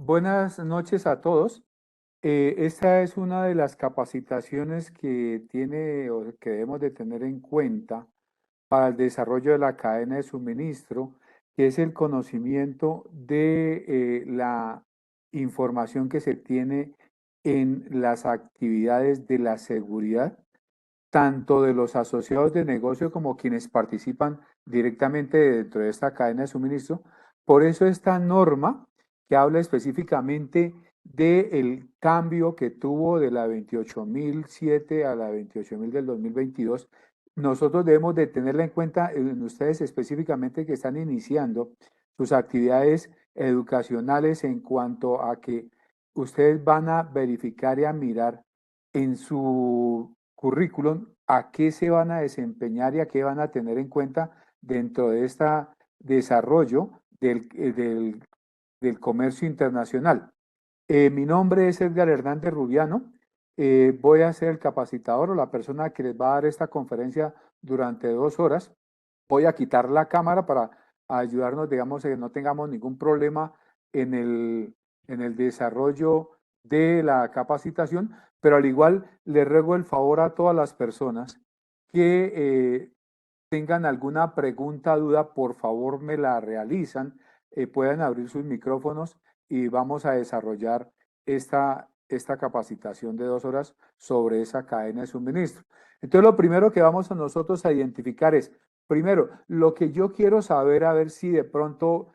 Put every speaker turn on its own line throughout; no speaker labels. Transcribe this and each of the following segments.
Buenas noches a todos. Esta es una de las capacitaciones que tiene o que debemos de tener en cuenta para el desarrollo de la cadena de suministro, que es el conocimiento de la información que se tiene en las actividades de la seguridad, tanto de los asociados de negocio como quienes participan directamente dentro de esta cadena de suministro. Por eso esta norma que habla específicamente del cambio que tuvo de la 28007 a la 28000 del 2022, nosotros debemos de tenerla en cuenta en ustedes específicamente que están iniciando sus actividades educacionales en cuanto a que ustedes van a verificar y a mirar en su currículum a qué se van a desempeñar y a qué van a tener en cuenta dentro de este desarrollo del comercio internacional. Mi nombre es Edgar Hernández Rubiano. Voy a ser el capacitador o la persona que les va a dar esta conferencia durante 2 horas. Voy a quitar la cámara para ayudarnos, digamos, que no tengamos ningún problema en el desarrollo de la capacitación, pero al igual le ruego el favor a todas las personas que tengan alguna pregunta, duda, por favor me la realizan, pueden abrir sus micrófonos y vamos a desarrollar esta capacitación de 2 horas sobre esa cadena de suministro. Entonces, lo primero que vamos a nosotros a identificar es, primero, lo que yo quiero saber, a ver si de pronto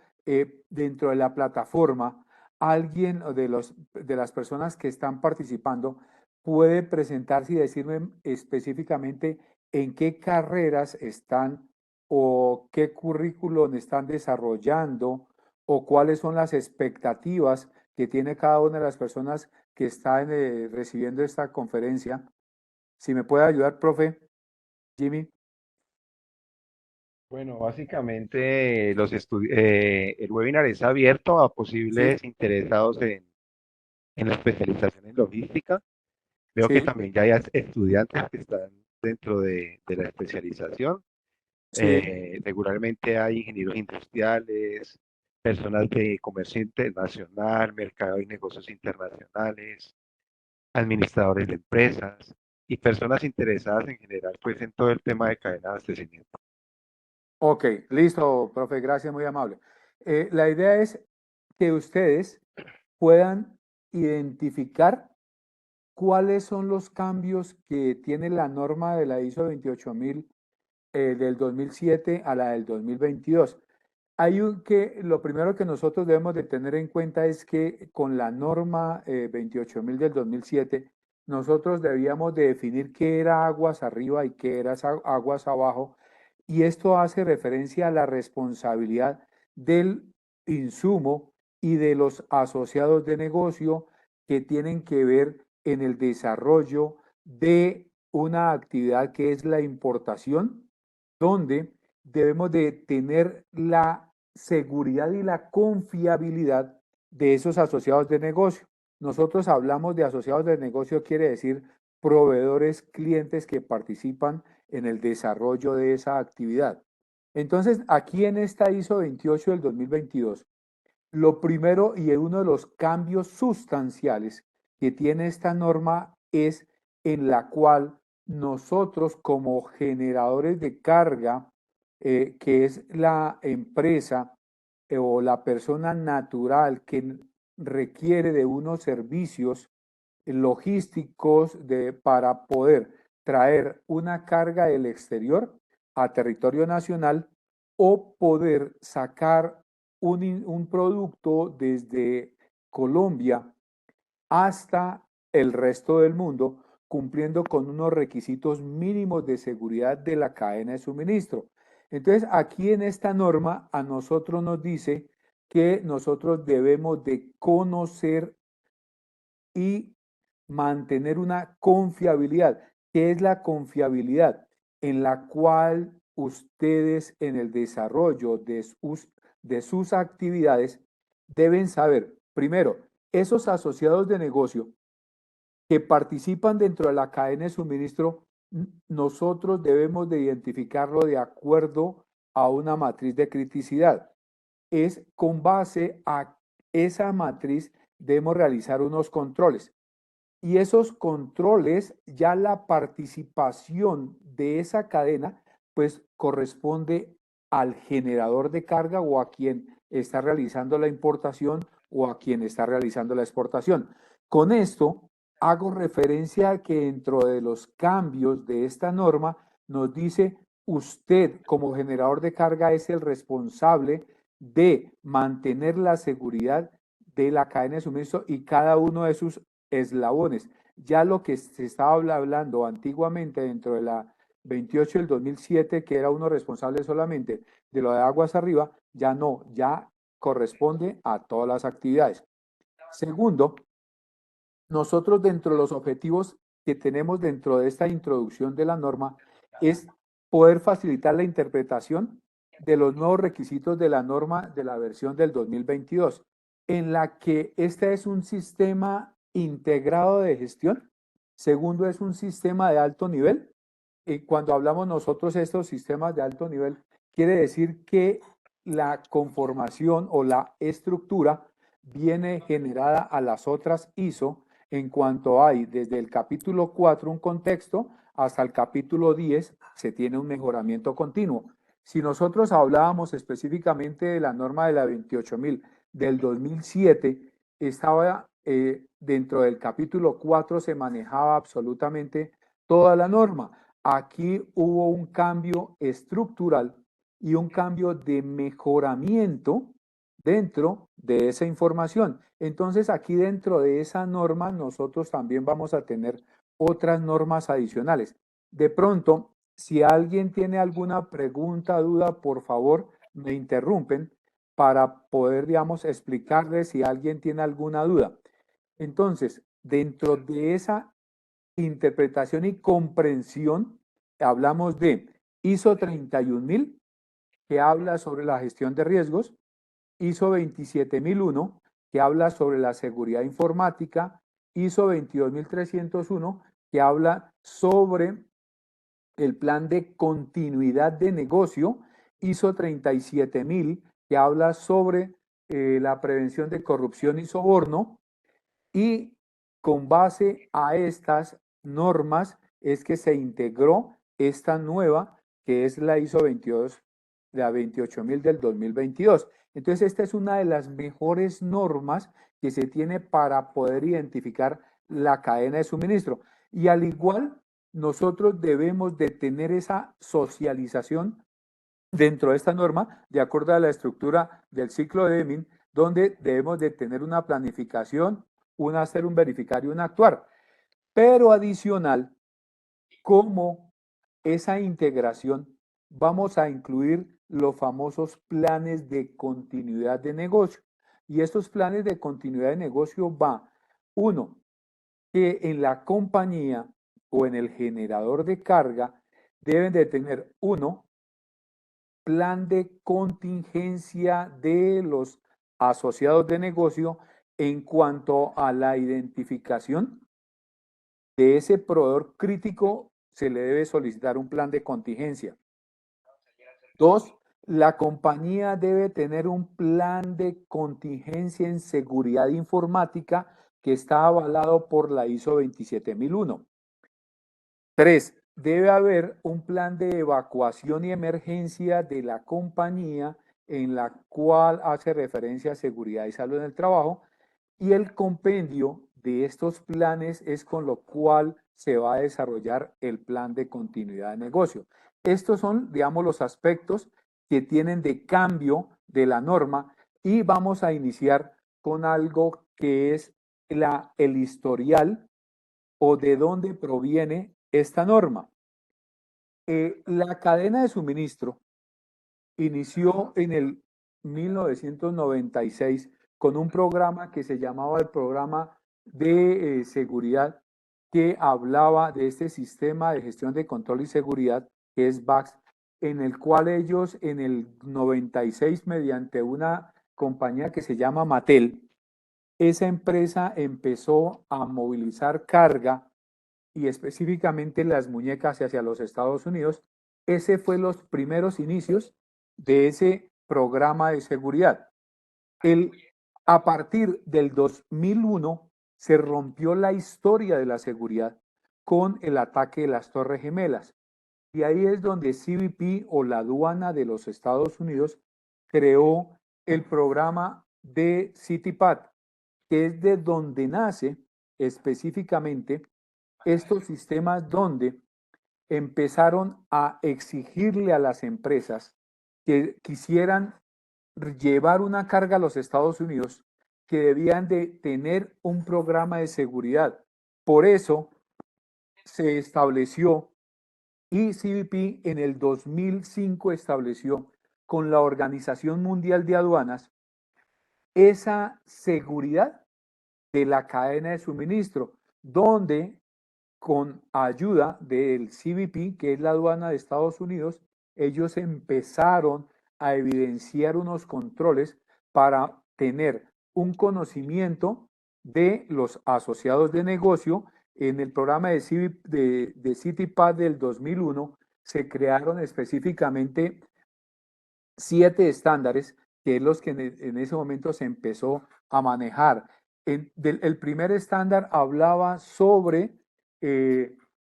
dentro de la plataforma alguien de las personas que están participando puede presentarse y decirme específicamente en qué carreras están o qué currículum están desarrollando o cuáles son las expectativas que tiene cada una de las personas que están recibiendo esta conferencia. Si me puede ayudar, profe Jimmy.
Bueno, básicamente el webinar es abierto a
Sí,
posibles interesados en la especialización en logística. Veo que
sí,
también ya hay estudiantes que están dentro de la especialización.
sí.
Regularmente hay ingenieros industriales, personas de comercio internacional, mercado y negocios internacionales, administradores de empresas y personas interesadas en general pues en todo el tema de cadena de abastecimiento.
Ok, listo, profe, gracias, muy amable. La idea es que ustedes puedan identificar cuáles son los cambios que tiene la norma de la ISO 28000 del 2007 a la del 2022. Lo primero que nosotros debemos de tener en cuenta es que con la norma 28000 del 2007, nosotros debíamos de definir qué era aguas arriba y qué era aguas abajo, y esto hace referencia a la responsabilidad del insumo y de los asociados de negocio que tienen que ver en el desarrollo de una actividad que es la importación, donde debemos de tener la seguridad y la confiabilidad de esos asociados de negocio. Nosotros hablamos de asociados de negocio, quiere decir proveedores, clientes que participan en el desarrollo de esa actividad. Entonces, aquí en esta ISO 28 del 2022, lo primero y uno de los cambios sustanciales que tiene esta norma es en la cual nosotros como generadores de carga, que es la empresa o la persona natural que requiere de unos servicios logísticos para poder traer una carga del exterior a territorio nacional o poder sacar un producto desde Colombia hasta el resto del mundo, cumpliendo con unos requisitos mínimos de seguridad de la cadena de suministro. Entonces, aquí en esta norma a nosotros nos dice que nosotros debemos de conocer y mantener una confiabilidad. ¿Qué es la confiabilidad? En la cual ustedes en el desarrollo de sus actividades deben saber, primero, esos asociados de negocio que participan dentro de la cadena de suministro, nosotros debemos de identificarlo de acuerdo a una matriz de criticidad. Es con base a esa matriz debemos realizar unos controles. Y esos controles, ya la participación de esa cadena, pues corresponde al generador de carga o a quien está realizando la importación o a quien está realizando la exportación. Con esto hago referencia a que dentro de los cambios de esta norma nos dice usted como generador de carga es el responsable de mantener la seguridad de la cadena de suministro y cada uno de sus eslabones. Ya lo que se estaba hablando antiguamente dentro de la 28 del 2007, que era uno responsable solamente de lo de aguas arriba, ya no, ya corresponde a todas las actividades. Segundo, nosotros dentro de los objetivos que tenemos dentro de esta introducción de la norma es poder facilitar la interpretación de los nuevos requisitos de la norma de la versión del 2022, en la que este es un sistema integrado de gestión. Segundo, es un sistema de alto nivel. Y cuando hablamos nosotros de estos sistemas de alto nivel, quiere decir que la conformación o la estructura viene generada a las otras ISO en cuanto hay desde el capítulo 4 un contexto hasta el capítulo 10 se tiene un mejoramiento continuo. Si nosotros hablábamos específicamente de la norma de la 28.000 del 2007, estaba dentro del capítulo 4 se manejaba absolutamente toda la norma. Aquí hubo un cambio estructural y un cambio de mejoramiento dentro de esa información. Entonces, aquí dentro de esa norma, nosotros también vamos a tener otras normas adicionales. De pronto, si alguien tiene alguna pregunta, duda, por favor, me interrumpen para poder, digamos, explicarles si alguien tiene alguna duda. Entonces, dentro de esa interpretación y comprensión, hablamos de ISO 31000, que habla sobre la gestión de riesgos, ISO 27001, que habla sobre la seguridad informática, ISO 22301, que habla sobre el plan de continuidad de negocio, ISO 37000, que habla sobre la prevención de corrupción y soborno, y con base a estas normas es que se integró esta nueva, que es la ISO 22, la 28.000 del 2022. Entonces, esta es una de las mejores normas que se tiene para poder identificar la cadena de suministro. Y al igual, nosotros debemos de tener esa socialización dentro de esta norma, de acuerdo a la estructura del ciclo de Deming, donde debemos de tener una planificación, un hacer, un verificar y un actuar. Pero adicional, como esa integración, vamos a incluir los famosos planes de continuidad de negocio. Y estos planes de continuidad de negocio va, uno, que en la compañía o en el generador de carga deben de tener, uno, plan de contingencia de los asociados de negocio en cuanto a la identificación de ese proveedor crítico, se le debe solicitar un plan de contingencia. Dos, la compañía debe tener un plan de contingencia en seguridad informática que está avalado por la ISO 27001. Tres, debe haber un plan de evacuación y emergencia de la compañía en la cual hace referencia a seguridad y salud en el trabajo, y el compendio de estos planes es con lo cual se va a desarrollar el plan de continuidad de negocio. Estos son, digamos, los aspectos que tienen de cambio de la norma, y vamos a iniciar con algo que es el historial o de dónde proviene esta norma. La cadena de suministro inició en el 1996 con un programa que se llamaba el Programa de Seguridad, que hablaba de este sistema de gestión de control y seguridad, que es VAX, en el cual ellos en el 96, mediante una compañía que se llama Mattel, esa empresa empezó a movilizar carga y específicamente las muñecas hacia los Estados Unidos. Ese fue los primeros inicios de ese programa de seguridad. El A partir del 2001 se rompió la historia de la seguridad con el ataque de las Torres Gemelas. Y ahí es donde CBP o la aduana de los Estados Unidos creó el programa de CityPath, que es de donde nace específicamente estos sistemas donde empezaron a exigirle a las empresas que quisieran llevar una carga a los Estados Unidos que debían de tener un programa de seguridad. Por eso se estableció y CBP en el 2005 estableció con la Organización Mundial de Aduanas esa seguridad de la cadena de suministro, donde con ayuda del CBP, que es la aduana de Estados Unidos, ellos empezaron a evidenciar unos controles para tener un conocimiento de los asociados de negocio. En el programa de CityPath del 2001 se crearon específicamente 7 estándares, que es los que en ese momento se empezó a manejar. El primer estándar hablaba sobre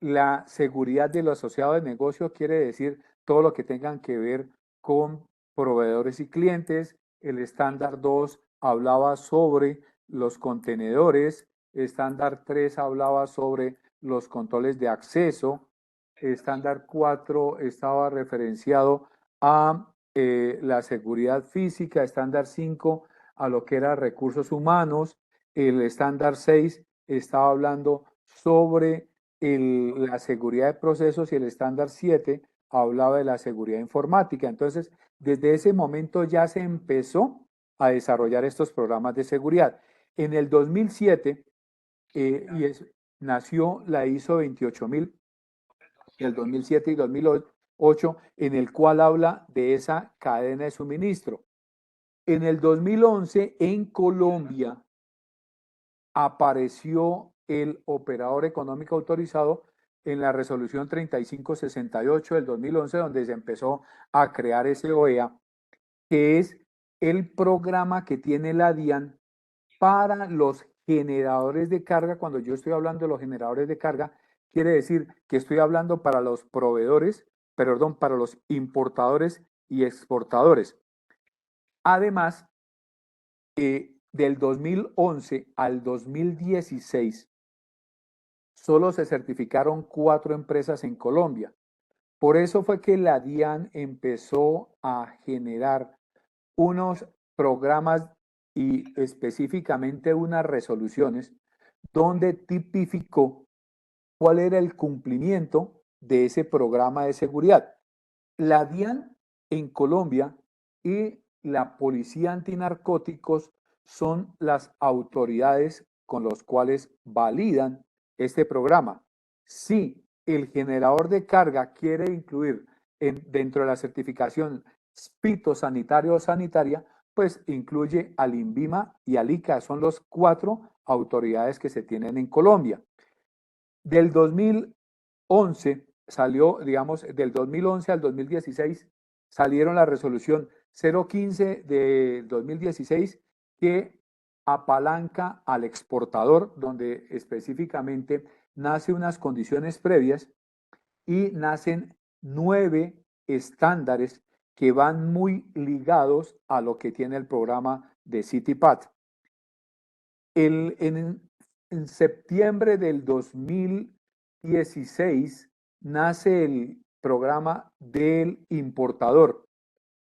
la seguridad del asociado de negocio, quiere decir todo lo que tengan que ver con proveedores y clientes. El estándar 2 hablaba sobre los contenedores. Estándar 3 hablaba sobre los controles de acceso. Estándar 4 estaba referenciado a la seguridad física, estándar 5 a lo que era recursos humanos, el estándar 6 estaba hablando sobre la seguridad de procesos y el estándar 7 hablaba de la seguridad informática. Entonces, desde ese momento ya se empezó a desarrollar estos programas de seguridad. En el 2007 nació la ISO 28000 del 2007 y 2008, en el cual habla de esa cadena de suministro. En el 2011, en Colombia, apareció el operador económico autorizado en la resolución 3568 del 2011, donde se empezó a crear ese OEA, que es el programa que tiene la DIAN para los generadores de carga. Cuando yo estoy hablando de los generadores de carga, quiere decir que estoy hablando para los proveedores, perdón, para los importadores y exportadores. Además, del 2011 al 2016, solo se certificaron 4 empresas en Colombia. Por eso fue que la DIAN empezó a generar unos programas y específicamente unas resoluciones donde tipificó cuál era el cumplimiento de ese programa de seguridad. La DIAN en Colombia y la Policía Antinarcóticos son las autoridades con los cuales validan este programa. Si el generador de carga quiere incluir dentro de la certificación fitosanitario o sanitaria, pues incluye al INVIMA y al ICA, son los 4 autoridades que se tienen en Colombia. Del 2011 salió, digamos, del 2011 al 2016 salieron la resolución 015 de 2016 que apalanca al exportador, donde específicamente nace unas condiciones previas y nacen 9 estándares que van muy ligados a lo que tiene el programa de CityPath. En septiembre del 2016 nace el programa del importador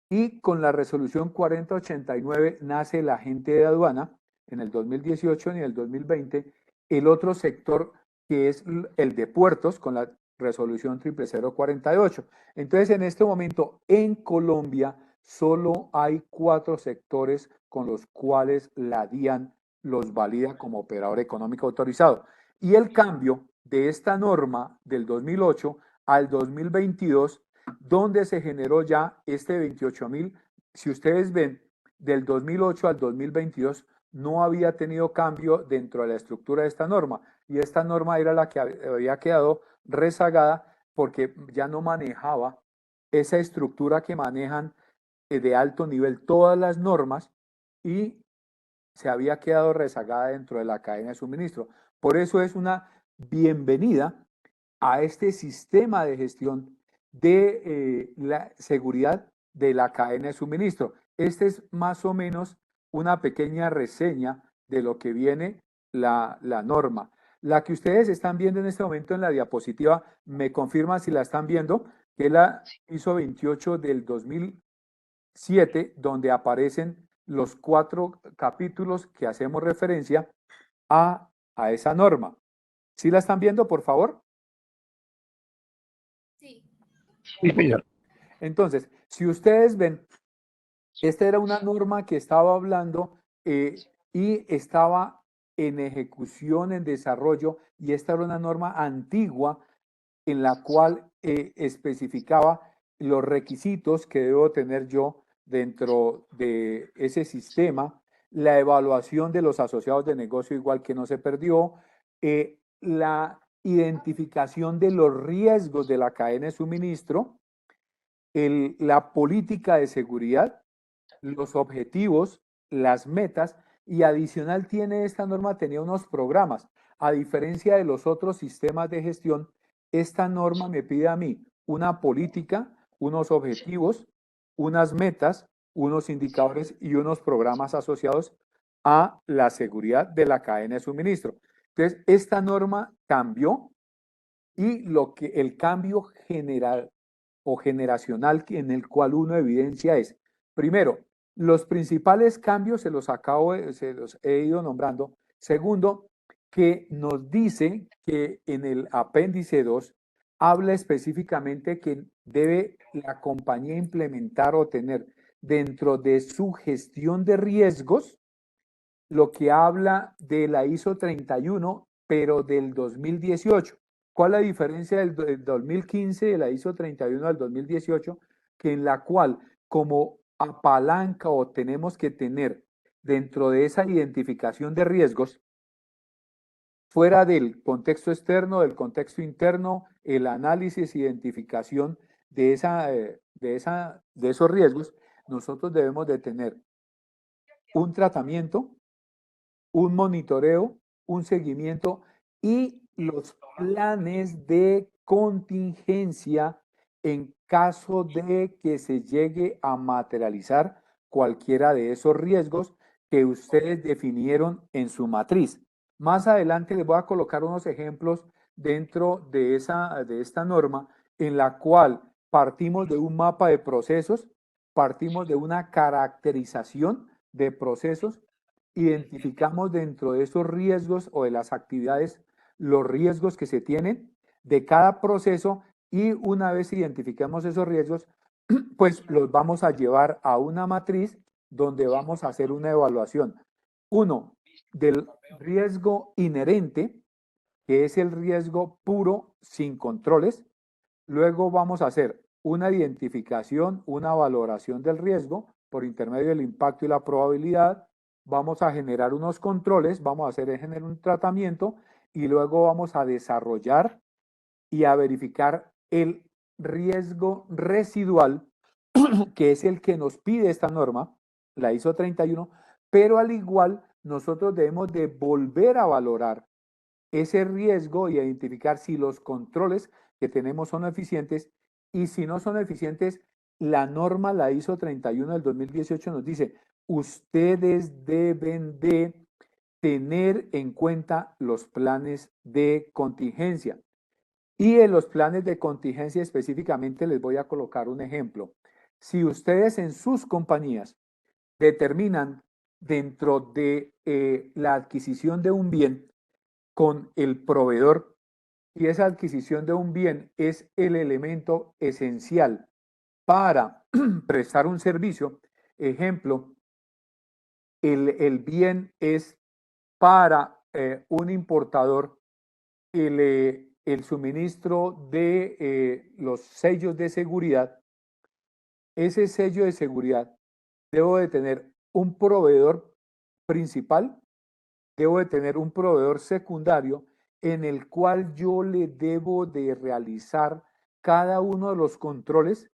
y con la resolución 4089 nace el agente de aduana en el 2018 y en el 2020, el otro sector que es el de puertos con la resolución 00048. Entonces, en este momento en Colombia solo hay 4 sectores con los cuales la DIAN los valida como operador económico autorizado. Y el cambio de esta norma del 2008 al 2022, donde se generó ya este 28.000, si ustedes ven, del 2008 al 2022 no había tenido cambio dentro de la estructura de esta norma, y esta norma era la que había quedado rezagada porque ya no manejaba esa estructura que manejan de alto nivel todas las normas, y se había quedado rezagada dentro de la cadena de suministro. Por eso es una bienvenida a este sistema de gestión de la seguridad de la cadena de suministro. Este es más o menos una pequeña reseña de lo que viene la norma. La que ustedes están viendo en este momento en la diapositiva, me confirman si la están viendo, que es la ISO 28 del 2007, donde aparecen los 4 capítulos que hacemos referencia a esa norma. ¿Sí la están viendo, por favor?
Sí, señor.
Entonces, si ustedes ven, esta era una norma que estaba hablando y estaba en ejecución, en desarrollo, y esta era una norma antigua en la cual especificaba los requisitos que debo tener yo dentro de ese sistema, la evaluación de los asociados de negocio igual que no se perdió, la identificación de los riesgos de la cadena de suministro, la política de seguridad, los objetivos, las metas y adicional tiene esta norma, tenía unos programas. A diferencia de los otros sistemas de gestión, esta norma me pide a mí una política, unos objetivos, unas metas, unos indicadores y unos programas asociados a la seguridad de la cadena de suministro. Entonces, esta norma cambió y lo que el cambio general o generacional en el cual uno evidencia es, primero, los principales cambios se los he ido nombrando. Segundo, que nos dice que en el apéndice 2 habla específicamente que debe la compañía implementar o tener dentro de su gestión de riesgos lo que habla de la ISO 31, pero del 2018. ¿Cuál es la diferencia del 2015 de la ISO 31 al 2018? Que en la cual como apalanca o tenemos que tener dentro de esa identificación de riesgos, fuera del contexto externo, del contexto interno, el análisis, identificación de esos riesgos, nosotros debemos de tener un tratamiento, un monitoreo, un seguimiento y los planes de contingencia en caso de que se llegue a materializar cualquiera de esos riesgos que ustedes definieron en su matriz. Más adelante les voy a colocar unos ejemplos dentro de esta norma en la cual partimos de un mapa de procesos, partimos de una caracterización de procesos, identificamos dentro de esos riesgos o de las actividades los riesgos que se tienen de cada proceso y una vez identificamos esos riesgos, pues los vamos a llevar a una matriz donde vamos a hacer una evaluación. Uno, del riesgo inherente, que es el riesgo puro sin controles. Luego vamos a hacer una identificación, una valoración del riesgo por intermedio del impacto y la probabilidad. Vamos a generar unos controles, vamos a generar un tratamiento y luego vamos a desarrollar y a verificar el riesgo residual, que es el que nos pide esta norma, la ISO 31, pero al igual nosotros debemos de volver a valorar ese riesgo y identificar si los controles que tenemos son eficientes y si no son eficientes, la norma, la ISO 31 del 2018 nos dice, ustedes deben de tener en cuenta los planes de contingencia. Y en los planes de contingencia específicamente les voy a colocar un ejemplo. Si ustedes en sus compañías determinan dentro de la adquisición de un bien con el proveedor y esa adquisición de un bien es el elemento esencial para prestar un servicio, ejemplo, el bien es para un importador el suministro de los sellos de seguridad. Ese sello de seguridad debo de tener un proveedor principal, debo de tener un proveedor secundario en el cual yo le debo de realizar cada uno de los controles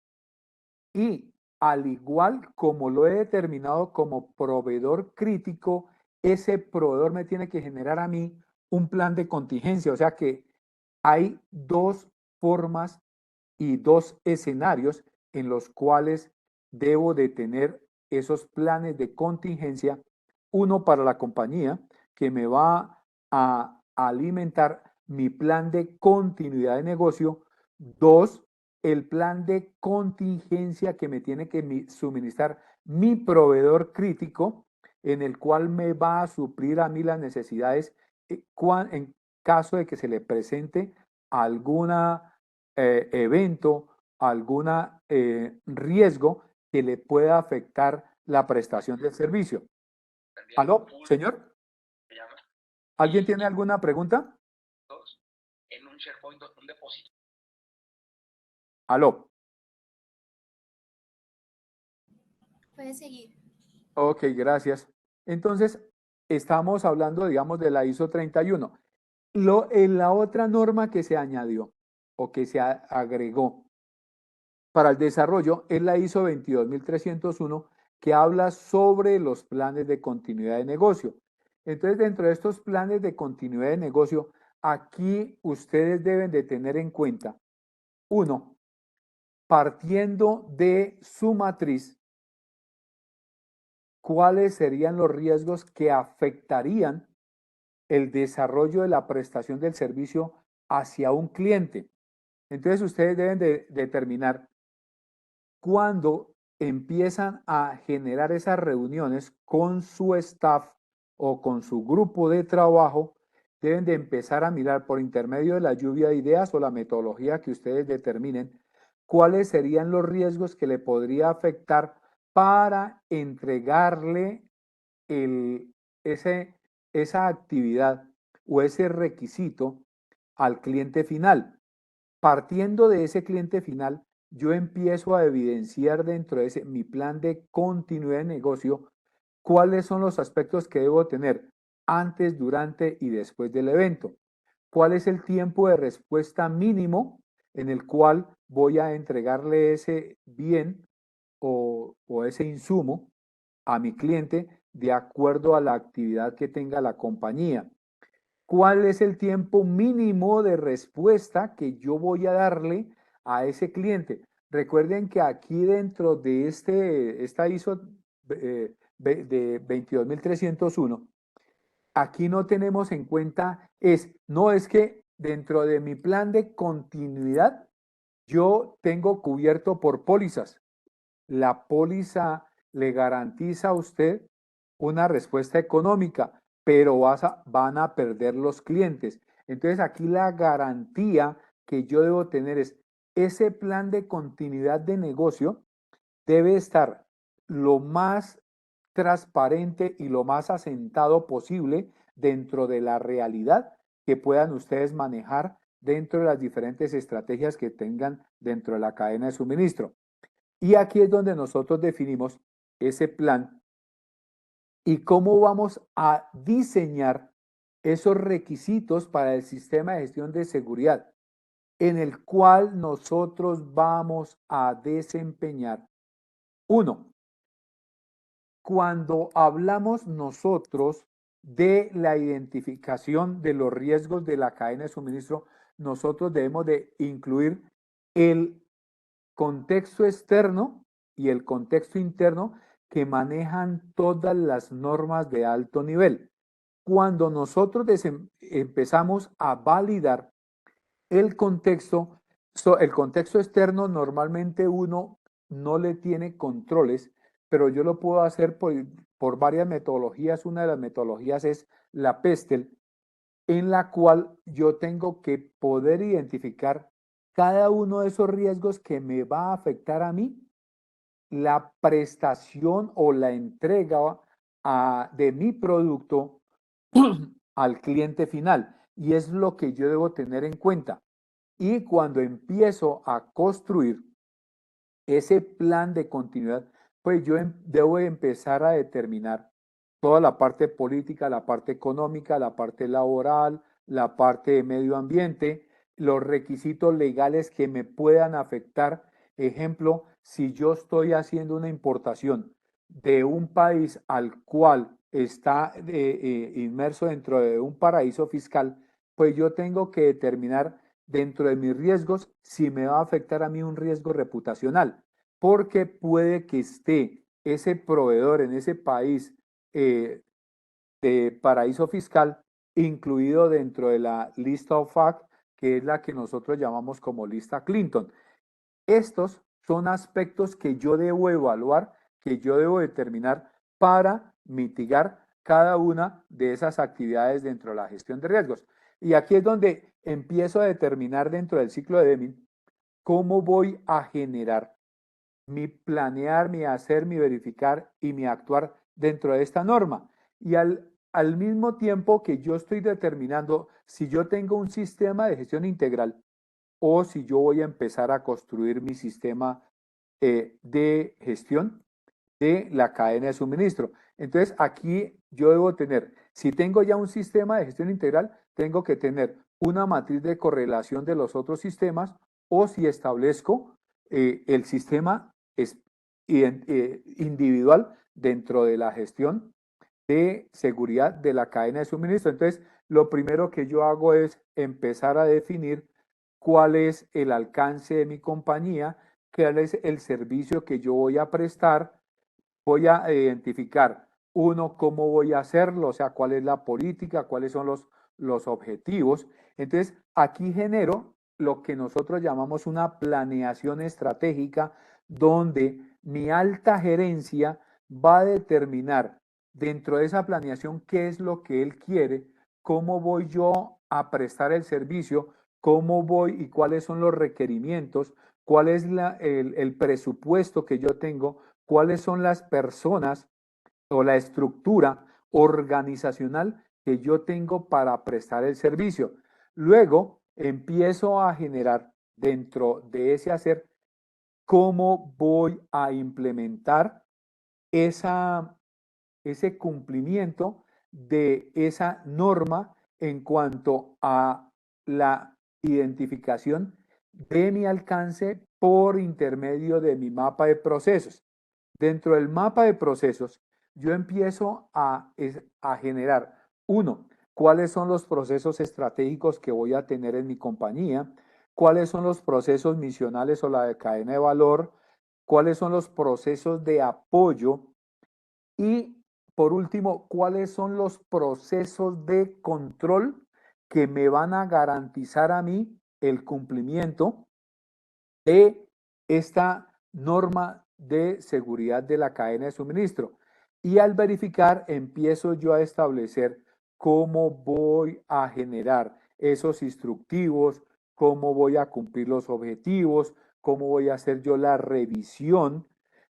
y al igual como lo he determinado como proveedor crítico, ese proveedor me tiene que generar a mí un plan de contingencia. O sea que hay dos formas y dos escenarios en los cuales debo de tener esos planes de contingencia. Uno para la compañía que me va a alimentar mi plan de continuidad de negocio. Dos, el plan de contingencia que me tiene que suministrar mi proveedor crítico, en el cual me va a suplir a mí las necesidades en caso de que se le presente alguna evento, algún riesgo que le pueda afectar la prestación del servicio. ¿Aló, señor? ¿Alguien tiene alguna pregunta?
En un SharePoint, un depósito.
¿Aló?
Puedes seguir.
Ok, gracias. Entonces, estamos hablando, digamos, de la ISO 31. En la otra norma que se añadió o que se agregó para el desarrollo es la ISO 22301, que habla sobre los planes de continuidad de negocio. Entonces, dentro de estos planes de continuidad de negocio, aquí ustedes deben de tener en cuenta, uno, partiendo de su matriz, cuáles serían los riesgos que afectarían el desarrollo de la prestación del servicio hacia un cliente. Entonces, ustedes deben de determinar cuando empiezan a generar esas reuniones con su staff o con su grupo de trabajo, deben de empezar a mirar por intermedio de la lluvia de ideas o la metodología que ustedes determinen cuáles serían los riesgos que le podría afectar para entregarle esa actividad o ese requisito al cliente final. Partiendo de ese cliente final, yo empiezo a evidenciar dentro de mi plan de continuidad de negocio cuáles son los aspectos que debo tener antes, durante y después del evento. ¿Cuál es el tiempo de respuesta mínimo en el cual voy a entregarle ese bien o ese insumo a mi cliente de acuerdo a la actividad que tenga la compañía? ¿Cuál es el tiempo mínimo de respuesta que yo voy a darle a ese cliente? Recuerden que aquí dentro de esta ISO de 22301, aquí no tenemos en cuenta no es que dentro de mi plan de continuidad yo tengo cubierto por pólizas. La póliza le garantiza a usted una respuesta económica, pero van a perder los clientes. Entonces aquí la garantía que yo debo tener es ese plan de continuidad de negocio debe estar lo más transparente y lo más asentado posible dentro de la realidad que puedan ustedes manejar dentro de las diferentes estrategias que tengan dentro de la cadena de suministro. Y aquí es donde nosotros definimos ese plan y cómo vamos a diseñar esos requisitos para el sistema de gestión de seguridad en el cual nosotros vamos a desempeñar. Uno, cuando hablamos nosotros de la identificación de los riesgos de la cadena de suministro, nosotros debemos de incluir el contexto externo y el contexto interno que manejan todas las normas de alto nivel. Cuando nosotros empezamos a validar el contexto externo, normalmente uno no le tiene controles, pero yo lo puedo hacer por varias metodologías. Una de las metodologías es la PESTEL, en la cual yo tengo que poder identificar cada uno de esos riesgos que me va a afectar a mí la prestación o la entrega de mi producto al cliente final. Y es lo que yo debo tener en cuenta. Y cuando empiezo a construir ese plan de continuidad, pues yo debo empezar a determinar toda la parte política, la parte económica, la parte laboral, la parte de medio ambiente, los requisitos legales que me puedan afectar. Ejemplo, si yo estoy haciendo una importación de un país al cual está inmerso dentro de un paraíso fiscal, pues yo tengo que determinar dentro de mis riesgos si me va a afectar a mí un riesgo reputacional, porque puede que esté ese proveedor en ese país de paraíso fiscal incluido dentro de la lista of fact, que es la que nosotros llamamos como lista Clinton. Estos son aspectos que yo debo evaluar, que yo debo determinar para mitigar cada una de esas actividades dentro de la gestión de riesgos. Y aquí es donde empiezo a determinar dentro del ciclo de Deming cómo voy a generar mi planear, mi hacer, mi verificar y mi actuar dentro de esta norma. Y al mismo tiempo que yo estoy determinando si yo tengo un sistema de gestión integral o si yo voy a empezar a construir mi sistema de gestión de la cadena de suministro. Entonces, aquí yo debo tener, si tengo ya un sistema de gestión integral, tengo que tener una matriz de correlación de los otros sistemas o si establezco el sistema es, individual dentro de la gestión de seguridad de la cadena de suministro. Entonces, lo primero que yo hago es empezar a definir cuál es el alcance de mi compañía, cuál es el servicio que yo voy a prestar, voy a identificar, uno, cómo voy a hacerlo, o sea, cuál es la política, cuáles son los objetivos. Entonces, aquí genero lo que nosotros llamamos una planeación estratégica, donde mi alta gerencia va a determinar dentro de esa planeación qué es lo que él quiere, cómo voy yo a prestar el servicio, cómo voy y cuáles son los requerimientos, cuál es el presupuesto que yo tengo, cuáles son las personas o la estructura organizacional que yo tengo para prestar el servicio. Luego empiezo a generar dentro de ese hacer cómo voy a implementar ese cumplimiento de esa norma en cuanto a la identificación de mi alcance por intermedio de mi mapa de procesos. Dentro del mapa de procesos, yo empiezo a generar, uno, cuáles son los procesos estratégicos que voy a tener en mi compañía, cuáles son los procesos misionales o la de cadena de valor, cuáles son los procesos de apoyo y, por último, cuáles son los procesos de control que me van a garantizar a mí el cumplimiento de esta norma de seguridad de la cadena de suministro. Y al verificar, empiezo yo a establecer cómo voy a generar esos instructivos, cómo voy a cumplir los objetivos, cómo voy a hacer yo la revisión,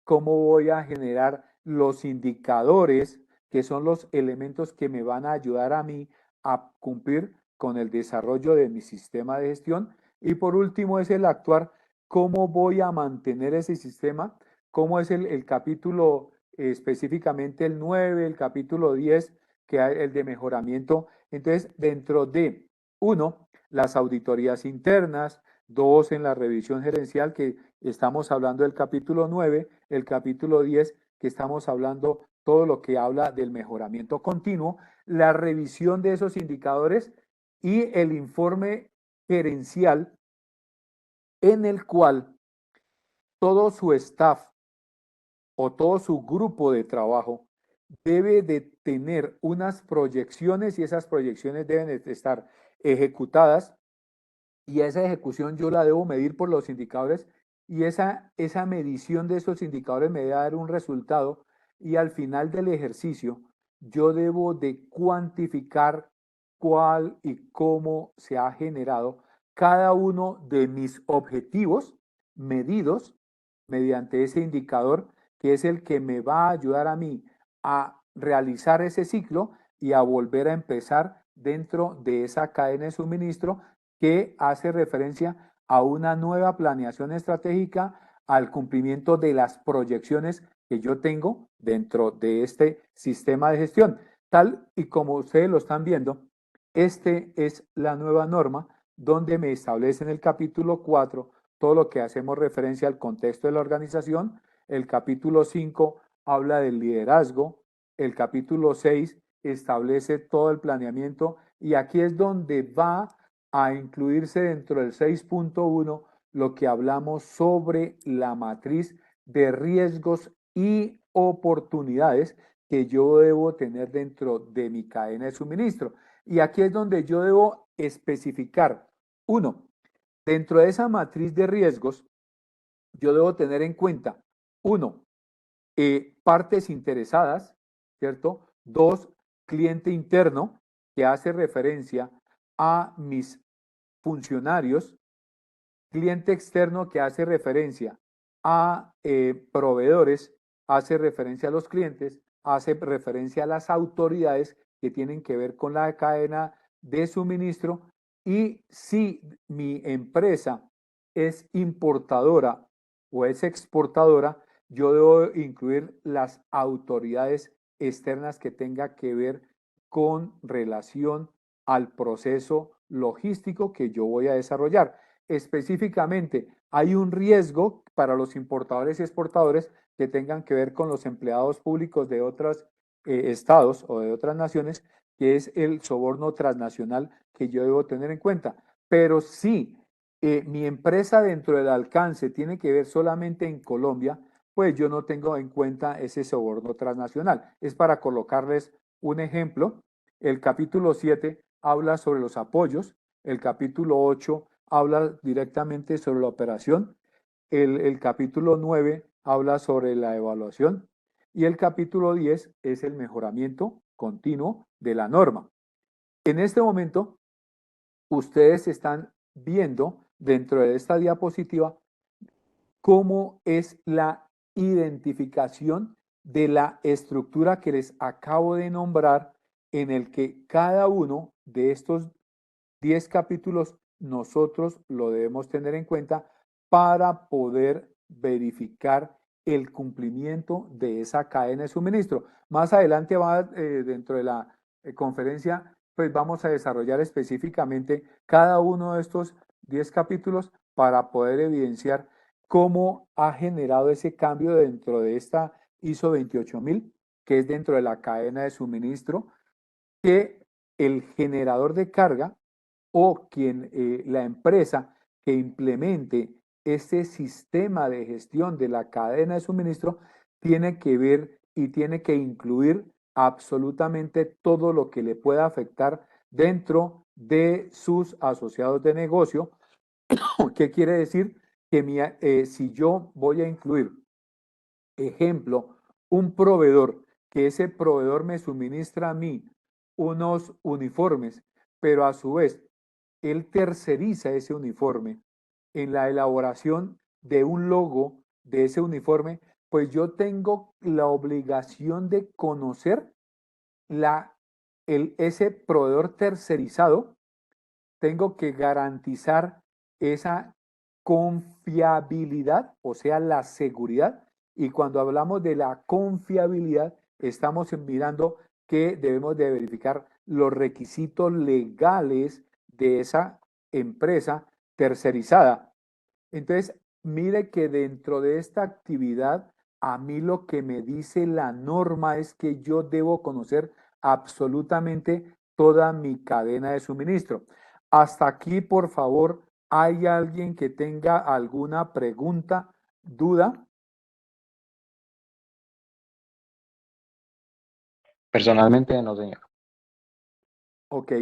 cómo voy a generar los indicadores, que son los elementos que me van a ayudar a mí a cumplir con el desarrollo de mi sistema de gestión. Y por último es el actuar, cómo voy a mantener ese sistema, cómo es el capítulo específicamente el 9, el capítulo 10, que hay el de mejoramiento. Entonces, dentro de, uno, las auditorías internas, dos, en la revisión gerencial, que estamos hablando del capítulo 9, el capítulo 10, que estamos hablando todo lo que habla del mejoramiento continuo, la revisión de esos indicadores y el informe gerencial en el cual todo su staff o todo su grupo de trabajo debe de tener unas proyecciones y esas proyecciones deben de estar ejecutadas y esa ejecución yo la debo medir por los indicadores y esa medición de esos indicadores me debe dar un resultado y al final del ejercicio yo debo de cuantificar cuál y cómo se ha generado cada uno de mis objetivos medidos mediante ese indicador que es el que me va a ayudar a mí a realizar ese ciclo y a volver a empezar dentro de esa cadena de suministro que hace referencia a una nueva planeación estratégica, al cumplimiento de las proyecciones que yo tengo dentro de este sistema de gestión. Tal y como ustedes lo están viendo, este es la nueva norma donde me establece en el capítulo 4 todo lo que hacemos referencia al contexto de la organización, el capítulo 5 habla del liderazgo, el capítulo 6 establece todo el planeamiento y aquí es donde va a incluirse dentro del 6.1 lo que hablamos sobre la matriz de riesgos y oportunidades que yo debo tener dentro de mi cadena de suministro. Y aquí es donde yo debo especificar, uno, dentro de esa matriz de riesgos, yo debo tener en cuenta, uno, partes interesadas, ¿cierto? Dos, cliente interno, que hace referencia a mis funcionarios, cliente externo que hace referencia a proveedores, hace referencia a los clientes, hace referencia a las autoridades que tienen que ver con la cadena de suministro y si mi empresa es importadora o es exportadora, yo debo incluir las autoridades externas que tenga que ver con relación al proceso logístico que yo voy a desarrollar. Específicamente, hay un riesgo para los importadores y exportadores que tengan que ver con los empleados públicos de otros estados o de otras naciones, que es el soborno transnacional que yo debo tener en cuenta. Pero si mi empresa dentro del alcance tiene que ver solamente en Colombia, pues yo no tengo en cuenta ese soborno transnacional. Es para colocarles un ejemplo. El capítulo 7 habla sobre los apoyos, el capítulo 8 habla directamente sobre la operación, el capítulo 9 habla sobre la evaluación y el capítulo 10 es el mejoramiento continuo de la norma. En este momento, ustedes están viendo dentro de esta diapositiva cómo es la identificación de la estructura que les acabo de nombrar, en el que cada uno de estos 10 capítulos nosotros lo debemos tener en cuenta para poder verificar el cumplimiento de esa cadena de suministro. Más adelante va dentro de la conferencia, pues vamos a desarrollar específicamente cada uno de estos 10 capítulos para poder evidenciar cómo ha generado ese cambio dentro de esta ISO 28000, que es dentro de la cadena de suministro, que el generador de carga o la empresa que implemente este sistema de gestión de la cadena de suministro tiene que ver y tiene que incluir absolutamente todo lo que le pueda afectar dentro de sus asociados de negocio. ¿Qué quiere decir? Que si yo voy a incluir, ejemplo, un proveedor, que ese proveedor me suministra a mí unos uniformes, pero a su vez él terceriza ese uniforme en la elaboración de un logo de ese uniforme, pues yo tengo la obligación de conocer ese proveedor tercerizado, tengo que garantizar esa confiabilidad, o sea, la seguridad. Y cuando hablamos de la confiabilidad, estamos mirando que debemos de verificar los requisitos legales de esa empresa tercerizada. Entonces, mire que dentro de esta actividad, a mí lo que me dice la norma es que yo debo conocer absolutamente toda mi cadena de suministro. Hasta aquí, por favor, ¿hay alguien que tenga alguna pregunta, duda?
Personalmente no, señor.
Ok.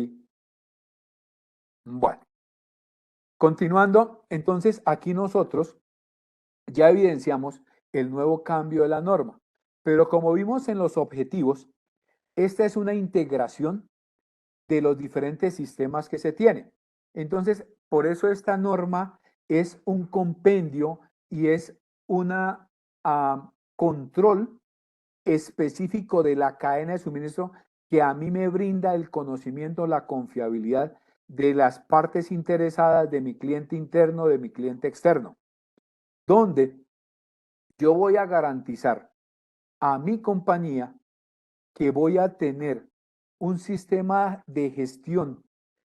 Bueno, continuando, entonces aquí nosotros ya evidenciamos el nuevo cambio de la norma, pero como vimos en los objetivos, esta es una integración de los diferentes sistemas que se tienen. Entonces, por eso esta norma es un compendio y es una control específico de la cadena de suministro que a mí me brinda el conocimiento, la confiabilidad de las partes interesadas de mi cliente interno, de mi cliente externo, donde yo voy a garantizar a mi compañía que voy a tener un sistema de gestión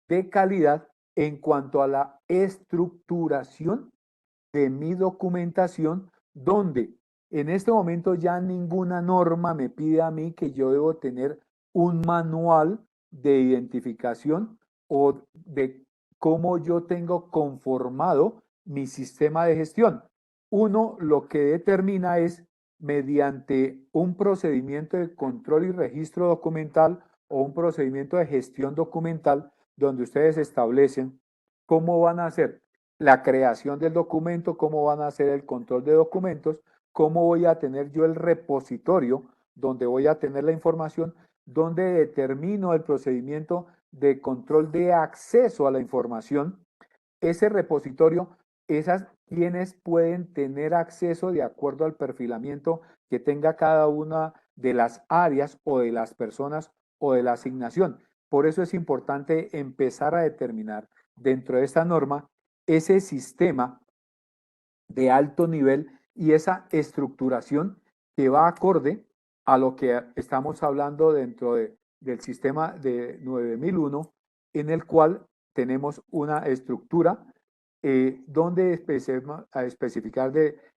de calidad en cuanto a la estructuración de mi documentación, donde En este momento ya ninguna norma me pide a mí que yo debo tener un manual de identificación o de cómo yo tengo conformado mi sistema de gestión. Uno lo que determina es mediante un procedimiento de control y registro documental o un procedimiento de gestión documental donde ustedes establecen cómo van a hacer la creación del documento, cómo van a hacer el control de documentos, cómo voy a tener yo el repositorio donde voy a tener la información, donde determino el procedimiento de control de acceso a la información. Ese repositorio, esas quienes pueden tener acceso de acuerdo al perfilamiento que tenga cada una de las áreas o de las personas o de la asignación. Por eso es importante empezar a determinar dentro de esta norma ese sistema de alto nivel y esa estructuración que va acorde a lo que estamos hablando dentro del sistema de 9001, en el cual tenemos una estructura donde empecemos a especificar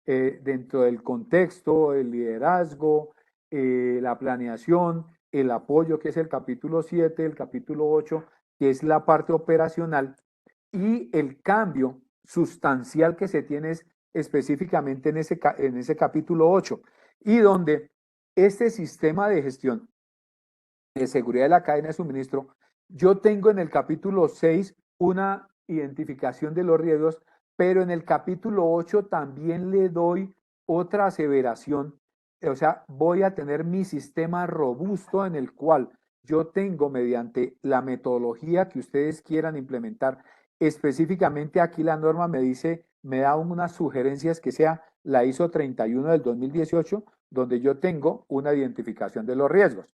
dentro del contexto, el liderazgo, la planeación, el apoyo, que es el capítulo 7, el capítulo 8, que es la parte operacional, y el cambio sustancial que se tiene es específicamente en ese capítulo 8, y donde este sistema de gestión de seguridad de la cadena de suministro, yo tengo en el capítulo 6 una identificación de los riesgos, pero en el capítulo 8 también le doy otra aseveración, o sea, voy a tener mi sistema robusto en el cual yo tengo mediante la metodología que ustedes quieran implementar. Específicamente aquí la norma me dice, me da unas sugerencias que sea la ISO 31 del 2018, donde yo tengo una identificación de los riesgos.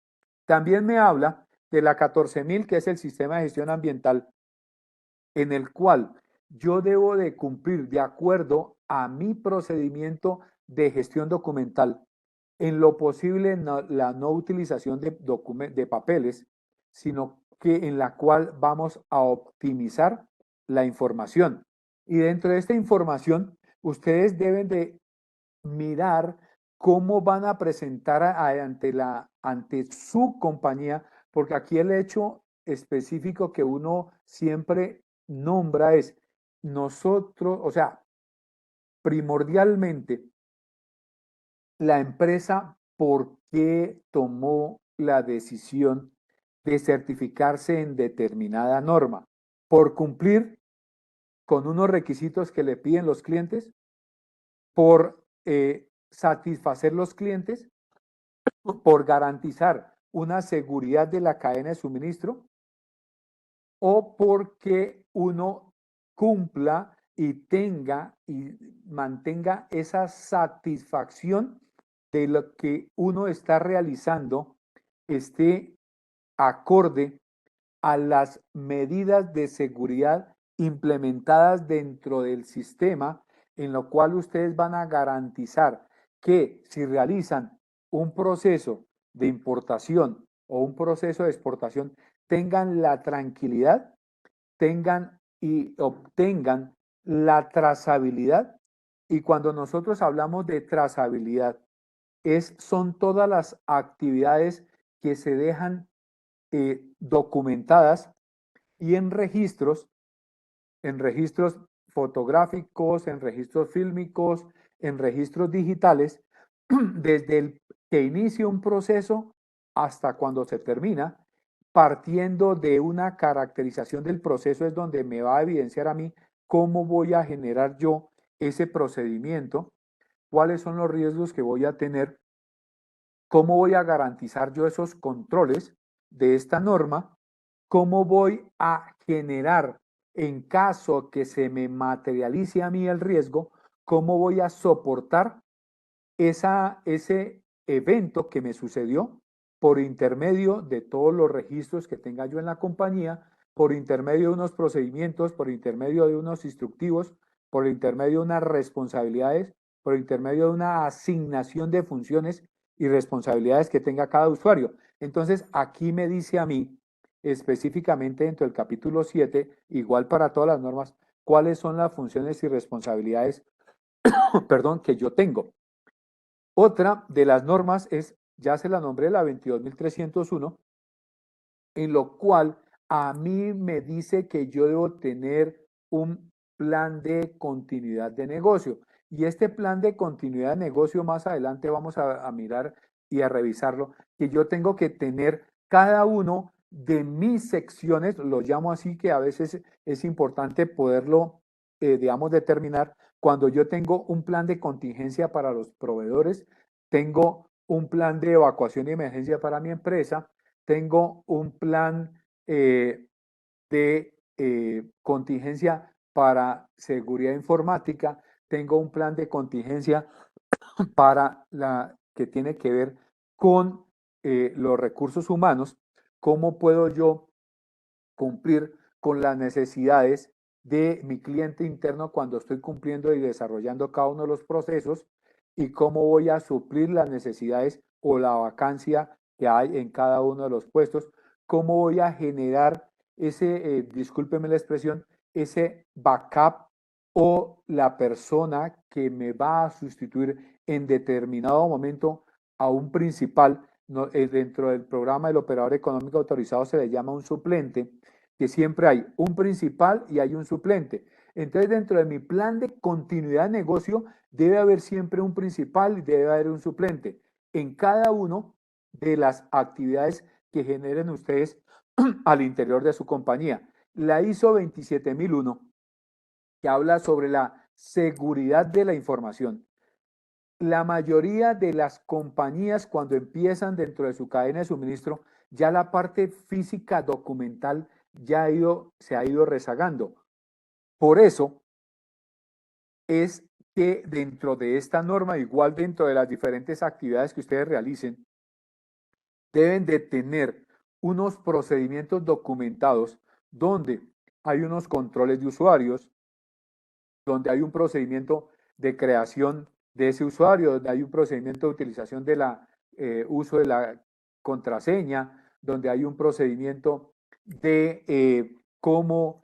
También me habla de la 14.000, que es el sistema de gestión ambiental, en el cual yo debo de cumplir de acuerdo a mi procedimiento de gestión documental, en lo posible la no utilización de papeles, sino que en la cual vamos a optimizar la información. Y dentro de esta información, ustedes deben de mirar cómo van a presentar ante su compañía, porque aquí el hecho específico que uno siempre nombra es nosotros, o sea, primordialmente, la empresa, ¿por qué tomó la decisión de certificarse en determinada norma? ¿Por cumplir con unos requisitos que le piden los clientes? ¿Por satisfacer los clientes? ¿Por garantizar una seguridad de la cadena de suministro? ¿O porque uno cumpla y tenga y mantenga esa satisfacción de lo que uno está realizando, esté acorde a las medidas de seguridad implementadas dentro del sistema, en lo cual ustedes van a garantizar que si realizan un proceso de importación o un proceso de exportación, tengan la tranquilidad, tengan y obtengan la trazabilidad? Y cuando nosotros hablamos de trazabilidad, son todas las actividades que se dejan documentadas y en registros fotográficos, en registros fílmicos, en registros digitales, desde el que inicia un proceso hasta cuando se termina, partiendo de una caracterización del proceso es donde me va a evidenciar a mí cómo voy a generar yo ese procedimiento, cuáles son los riesgos que voy a tener, cómo voy a garantizar yo esos controles de esta norma, cómo voy a generar, en caso que se me materialice a mí el riesgo, cómo voy a soportar ese evento que me sucedió por intermedio de todos los registros que tenga yo en la compañía, por intermedio de unos procedimientos, por intermedio de unos instructivos, por intermedio de unas responsabilidades, por intermedio de una asignación de funciones y responsabilidades que tenga cada usuario. Entonces, aquí me dice a mí, específicamente dentro del capítulo 7, igual para todas las normas, cuáles son las funciones y responsabilidades, perdón, que yo tengo. Otra de las normas es, ya se la nombré, la 22.301, en lo cual a mí me dice que yo debo tener un plan de continuidad de negocio. Y este plan de continuidad de negocio más adelante vamos a mirar y a revisarlo, que yo tengo que tener cada uno de mis secciones, lo llamo así, que a veces es importante poderlo, digamos, determinar. Cuando yo tengo un plan de contingencia para los proveedores, tengo un plan de evacuación y emergencia para mi empresa, tengo un plan de contingencia para seguridad informática, tengo un plan de contingencia para la que tiene que ver con los recursos humanos, cómo puedo yo cumplir con las necesidades de mi cliente interno cuando estoy cumpliendo y desarrollando cada uno de los procesos y cómo voy a suplir las necesidades o la vacancia que hay en cada uno de los puestos, cómo voy a generar ese, discúlpeme la expresión, ese backup o la persona que me va a sustituir en determinado momento a un principal. Dentro del programa del operador económico autorizado se le llama un suplente, que siempre hay un principal y hay un suplente. Entonces, dentro de mi plan de continuidad de negocio, debe haber siempre un principal y debe haber un suplente en cada uno de las actividades que generen ustedes al interior de su compañía. La ISO 27001, que habla sobre la seguridad de la información. La mayoría de las compañías, cuando empiezan dentro de su cadena de suministro, ya la parte física documental ya se ha ido rezagando. Por eso es que dentro de esta norma, igual dentro de las diferentes actividades que ustedes realicen, deben de tener unos procedimientos documentados donde hay unos controles de usuarios, donde hay un procedimiento de creación de ese usuario, donde hay un procedimiento de utilización de la uso de la contraseña, donde hay un procedimiento de cómo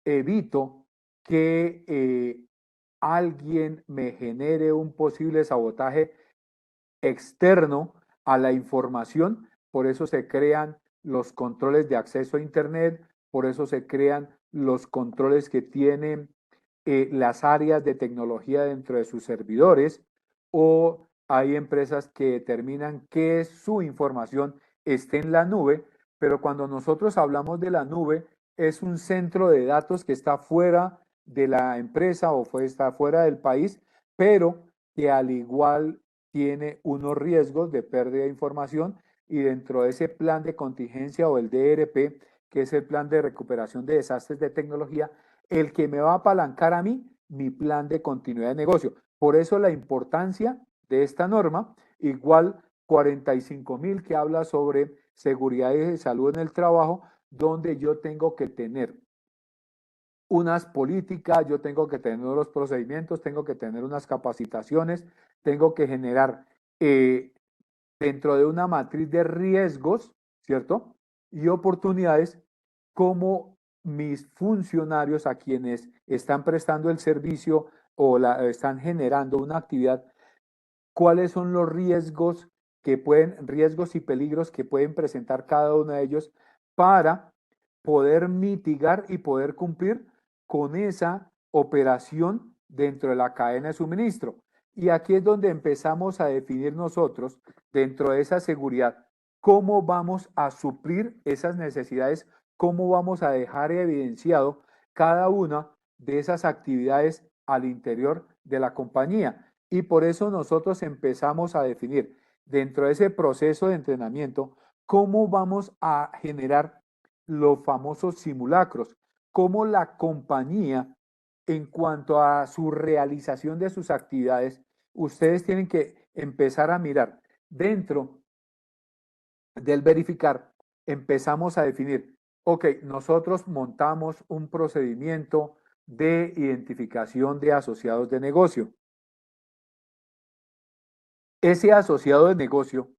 evito que alguien me genere un posible sabotaje externo a la información. Por eso se crean los controles de acceso a Internet, por eso se crean los controles que tienen las áreas de tecnología dentro de sus servidores, o hay empresas que determinan que su información esté en la nube, pero cuando nosotros hablamos de la nube, es un centro de datos que está fuera de la empresa o está fuera del país, pero que al igual tiene unos riesgos de pérdida de información, y dentro de ese plan de contingencia o el DRP, que es el plan de recuperación de desastres de tecnología, el que me va a apalancar a mí mi plan de continuidad de negocio. Por eso la importancia de esta norma, igual 45.000, que habla sobre seguridad y salud en el trabajo, donde yo tengo que tener unas políticas, yo tengo que tener los procedimientos, tengo que tener unas capacitaciones, tengo que generar dentro de una matriz de riesgos, ¿cierto? Y oportunidades, como mis funcionarios a quienes están prestando el servicio o están generando una actividad, cuáles son los riesgos riesgos y peligros que pueden presentar cada uno de ellos para poder mitigar y poder cumplir con esa operación dentro de la cadena de suministro. Y aquí es donde empezamos a definir nosotros, dentro de esa seguridad, cómo vamos a suplir esas necesidades, cómo vamos a dejar evidenciado cada una de esas actividades al interior de la compañía. Y por eso nosotros empezamos a definir dentro de ese proceso de entrenamiento cómo vamos a generar los famosos simulacros, cómo la compañía, en cuanto a su realización de sus actividades, ustedes tienen que empezar a mirar dentro del verificar. Empezamos a definir, ok, nosotros montamos un procedimiento de identificación de asociados de negocio. Ese asociado de negocio,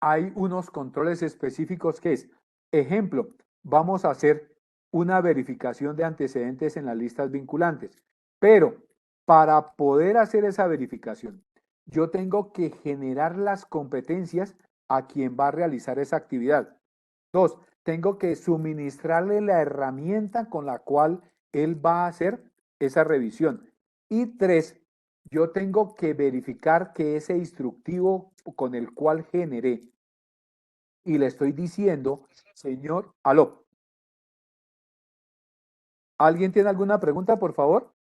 hay unos controles específicos que es, ejemplo, vamos a hacer una verificación de antecedentes en las listas vinculantes, pero para poder hacer esa verificación yo tengo que generar las competencias a quien va a realizar esa actividad. 2, tengo que suministrarle la herramienta con la cual él va a hacer esa revisión. Y 3, yo tengo que verificar que ese instructivo con el cual generé y le estoy diciendo, señor, aló, ¿alguien tiene alguna pregunta, por favor?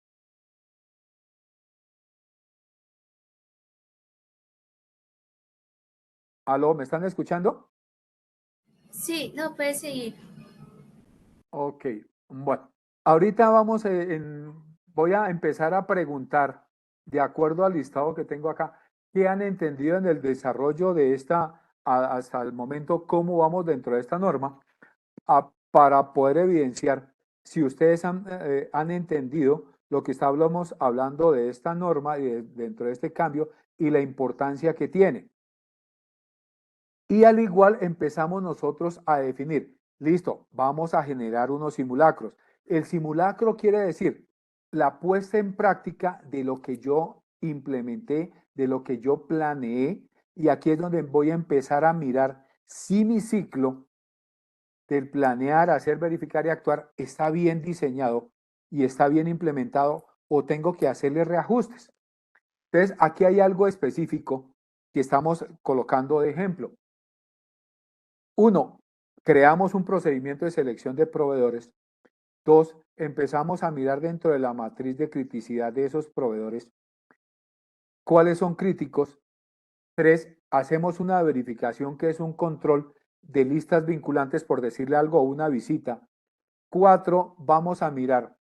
Aló, ¿me están escuchando?
Sí, no, puede seguir.
Ok, bueno, ahorita vamos, voy a empezar a preguntar, de acuerdo al listado que tengo acá, ¿qué han entendido en el desarrollo de esta, hasta el momento, cómo vamos dentro de esta norma? Para poder evidenciar si ustedes han entendido lo que estábamos hablando de esta norma y dentro de este cambio y la importancia que tiene. Y al igual empezamos nosotros a definir, listo, vamos a generar unos simulacros. El simulacro quiere decir la puesta en práctica de lo que yo implementé, de lo que yo planeé, y aquí es donde voy a empezar a mirar si mi ciclo del planear, hacer, verificar y actuar está bien diseñado y está bien implementado o tengo que hacerle reajustes. Entonces, aquí hay algo específico que estamos colocando de ejemplo. 1, creamos un procedimiento de selección de proveedores. 2, empezamos a mirar dentro de la matriz de criticidad de esos proveedores cuáles son críticos. 3, hacemos una verificación que es un control de listas vinculantes, por decirle algo, o una visita. 4, vamos a mirar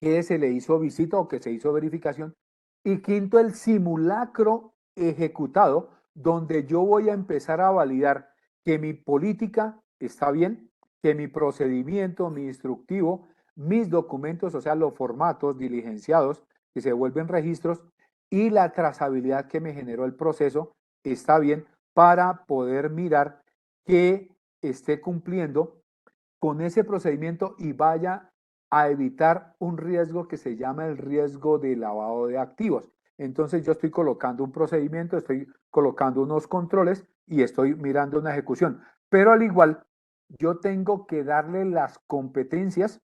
qué se le hizo visita o que se hizo verificación. Y 5, el simulacro ejecutado, donde yo voy a empezar a validar que mi política está bien, que mi procedimiento, mi instructivo, mis documentos, o sea, los formatos diligenciados que se vuelven registros y la trazabilidad que me generó el proceso está bien para poder mirar que esté cumpliendo con ese procedimiento y vaya a evitar un riesgo que se llama el riesgo de lavado de activos. Entonces yo estoy colocando un procedimiento, estoy colocando unos controles y estoy mirando una ejecución. Pero al igual, yo tengo que darle las competencias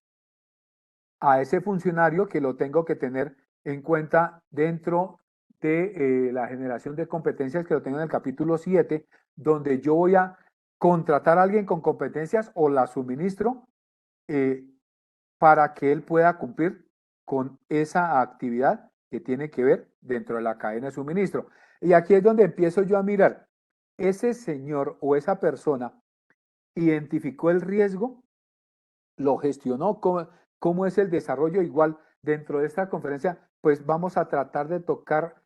a ese funcionario que lo tengo que tener en cuenta dentro de la generación de competencias que lo tengo en el capítulo 7, donde yo voy a contratar a alguien con competencias o la suministro eh, para que él pueda cumplir con esa actividad que tiene que ver dentro de la cadena de suministro. Y aquí es donde empiezo yo a mirar, ese señor o esa persona identificó el riesgo, lo gestionó, cómo es el desarrollo. Igual dentro de esta conferencia, pues vamos a tratar de tocar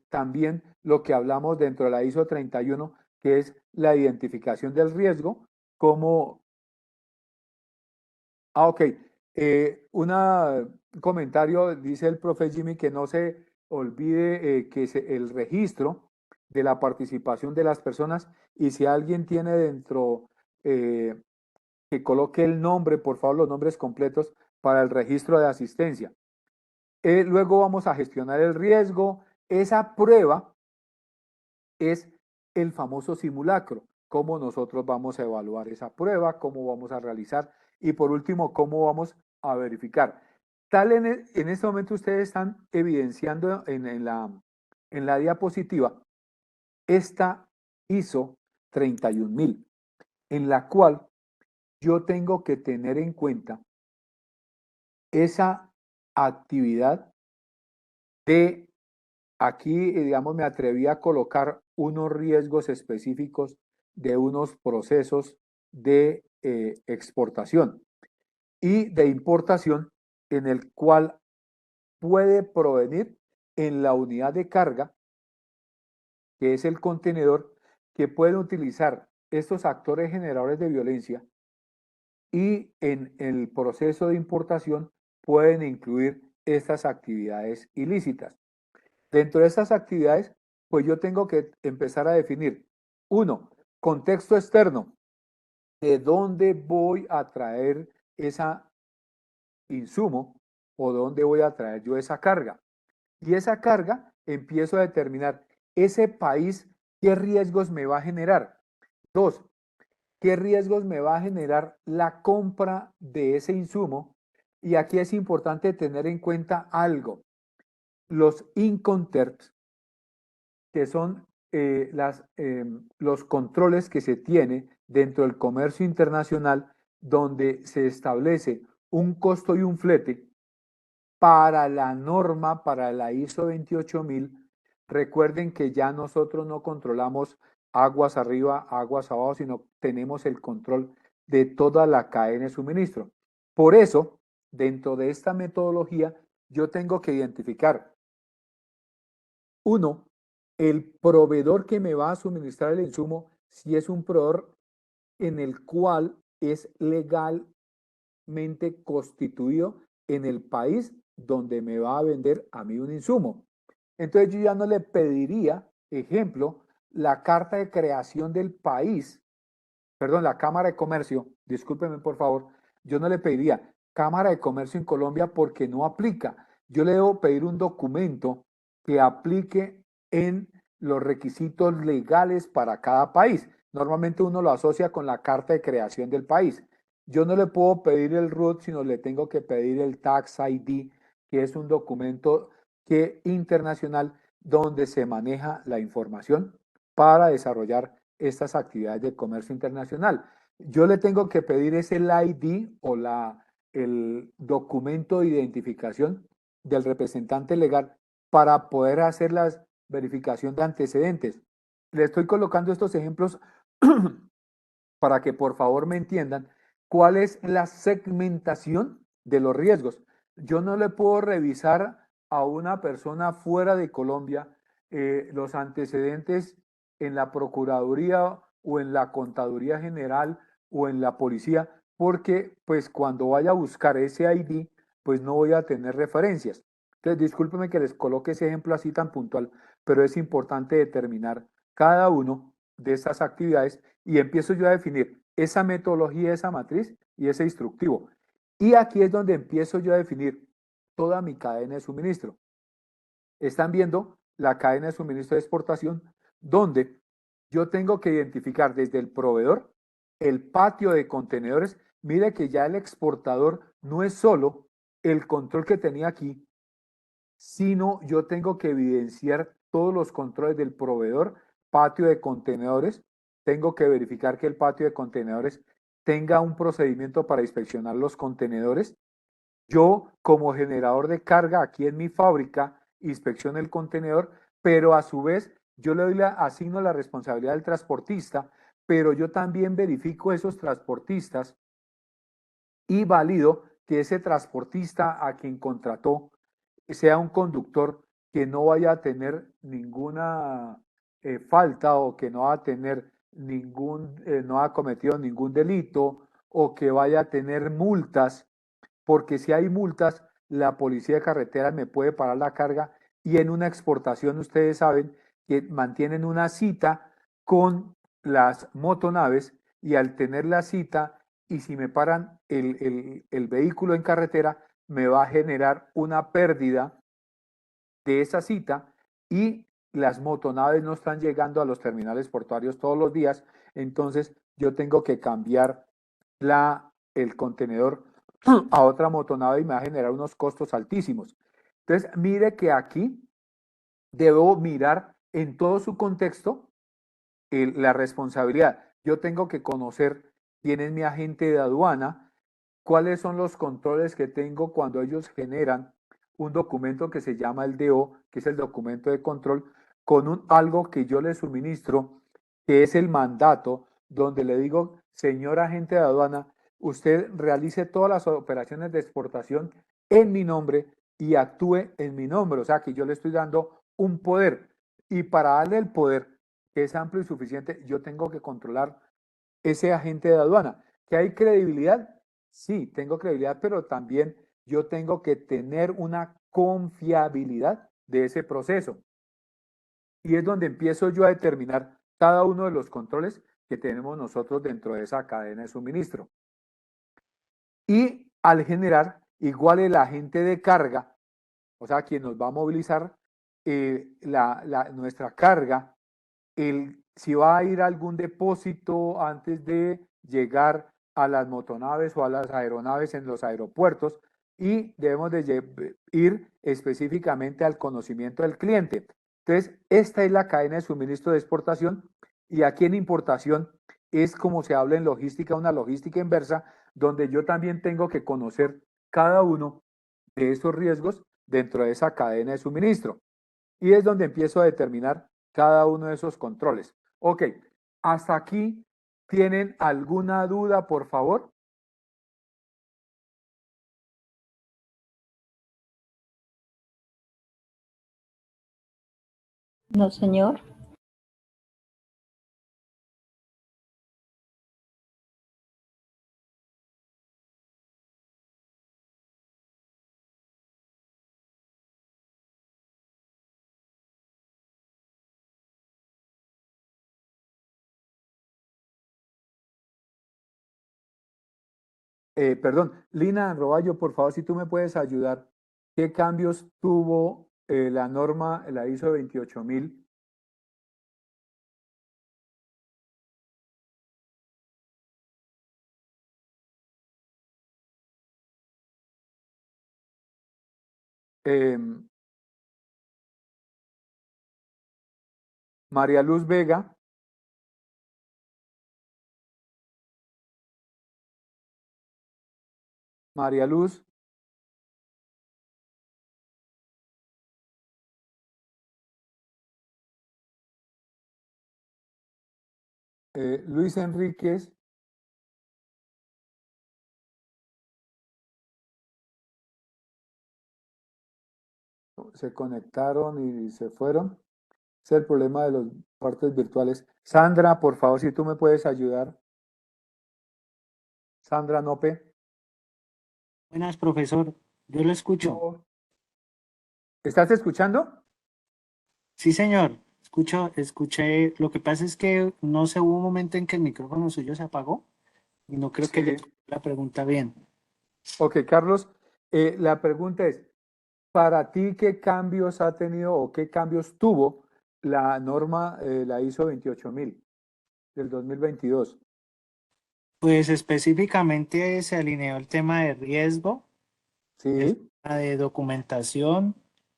también lo que hablamos dentro de la ISO 31, que es la identificación del riesgo, como ok. Un comentario, dice el profe Jimmy, que no se olvide que el registro de la participación de las personas y si alguien tiene dentro, que coloque el nombre, por favor, los nombres completos para el registro de asistencia. Luego vamos a gestionar el riesgo. Esa prueba es el famoso simulacro, cómo nosotros vamos a evaluar esa prueba, cómo vamos a realizar y por último, cómo vamos a verificar. En este momento ustedes están evidenciando en la diapositiva esta ISO 31000, en la cual yo tengo que tener en cuenta esa actividad de aquí, digamos, me atreví a colocar unos riesgos específicos de unos procesos de exportación y de importación en el cual puede provenir en la unidad de carga, que es el contenedor, que pueden utilizar estos actores generadores de violencia y en el proceso de importación pueden incluir estas actividades ilícitas. Dentro de esas actividades, pues yo tengo que empezar a definir, 1, contexto externo, de dónde voy a traer esa insumo o dónde voy a traer yo esa carga. Y esa carga empiezo a determinar ese país, qué riesgos me va a generar. 2, qué riesgos me va a generar la compra de ese insumo. Y aquí es importante tener en cuenta algo. Los Incoterms, que son los controles que se tiene dentro del comercio internacional, donde se establece un costo y un flete para la norma, para la ISO 28000. Recuerden que ya nosotros no controlamos aguas arriba, aguas abajo, sino tenemos el control de toda la cadena de suministro. Por eso, dentro de esta metodología, yo tengo que identificar, uno, el proveedor que me va a suministrar el insumo, si es un proveedor en el cual es legalmente constituido en el país donde me va a vender a mí un insumo. Entonces yo ya no le pediría, ejemplo, la carta de creación del país, perdón, la Cámara de Comercio, discúlpeme por favor, yo no le pediría Cámara de Comercio en Colombia porque no aplica. Yo le debo pedir un documento que aplique en los requisitos legales para cada país. Normalmente uno lo asocia con la carta de creación del país. Yo no le puedo pedir el RUT, sino le tengo que pedir el Tax ID, que es un documento internacional donde se maneja la información para desarrollar estas actividades de comercio internacional. Yo le tengo que pedir ese ID o el documento de identificación del representante legal para poder hacer la verificación de antecedentes. Le estoy colocando estos ejemplos para que por favor me entiendan cuál es la segmentación de los riesgos. Yo no le puedo revisar a una persona fuera de Colombia los antecedentes en la Procuraduría o en la Contaduría General o en la Policía, porque pues cuando vaya a buscar ese ID, pues no voy a tener referencias. Entonces, discúlpeme que les coloque ese ejemplo así tan puntual, pero es importante determinar cada uno de estas actividades y empiezo yo a definir esa metodología, esa matriz y ese instructivo. Y aquí es donde empiezo yo a definir toda mi cadena de suministro. Están viendo la cadena de suministro de exportación, donde yo tengo que identificar desde el proveedor, el patio de contenedores. Mire que ya el exportador no es solo el control que tenía aquí, sino yo tengo que evidenciar todos los controles del proveedor, patio de contenedores. Tengo que verificar que el patio de contenedores tenga un procedimiento para inspeccionar los contenedores. Yo, como generador de carga aquí en mi fábrica, inspecciono el contenedor, pero a su vez yo asigno la responsabilidad del transportista, pero yo también verifico esos transportistas y valido que ese transportista a quien contrató sea un conductor que no vaya a tener ninguna falta o que no va a tener no ha cometido ningún delito o que vaya a tener multas, porque si hay multas, la policía de carretera me puede parar la carga y en una exportación ustedes saben que mantienen una cita con las motonaves y al tener la cita y si me paran el vehículo en carretera, me va a generar una pérdida de esa cita y las motonaves no están llegando a los terminales portuarios todos los días, entonces yo tengo que cambiar el contenedor a otra motonave y me va a generar unos costos altísimos. Entonces, mire que aquí debo mirar en todo su contexto la responsabilidad. Yo tengo que conocer quién es mi agente de aduana, cuáles son los controles que tengo cuando ellos generan un documento que se llama el DO, que es el documento de control, con algo que yo le suministro, que es el mandato, donde le digo, señor agente de aduana, usted realice todas las operaciones de exportación en mi nombre y actúe en mi nombre. O sea, que yo le estoy dando un poder. Y para darle el poder, que es amplio y suficiente, yo tengo que controlar ese agente de aduana. ¿Que hay credibilidad? Sí, tengo credibilidad, pero también yo tengo que tener una confiabilidad de ese proceso. Y es donde empiezo yo a determinar cada uno de los controles que tenemos nosotros dentro de esa cadena de suministro. Y al generar igual el agente de carga, o sea, quien nos va a movilizar, nuestra carga, si va a ir a algún depósito antes de llegar a las motonaves o a las aeronaves en los aeropuertos, y debemos de ir específicamente al conocimiento del cliente. Entonces, esta es la cadena de suministro de exportación, y aquí en importación es como se habla en logística, una logística inversa, donde yo también tengo que conocer cada uno de esos riesgos dentro de esa cadena de suministro. Y es donde empiezo a determinar cada uno de esos controles. Ok, hasta aquí, ¿tienen alguna duda, por favor?
No, señor.
Perdón, Lina Roballo, por favor, si tú me puedes ayudar, ¿qué cambios tuvo la norma, la ISO 28000? María Luz Vega, María Luz, Luis Enríquez, se conectaron y se fueron. Ese es el problema de los partes virtuales. Sandra, por favor, si tú me puedes ayudar. Sandra Nope.
Buenas, profesor. Yo lo escucho.
No. ¿Estás escuchando?
Sí, señor. Escuché. Lo que pasa es que no sé, hubo un momento en que el micrófono suyo se apagó y no creo que
Sí.
le escuché la pregunta bien.
Ok, Carlos, la pregunta es, ¿para ti qué cambios ha tenido o qué cambios tuvo la norma, la ISO 28000 del 2022?
Pues específicamente se alineó el tema de riesgo, el
Sí,
tema de documentación,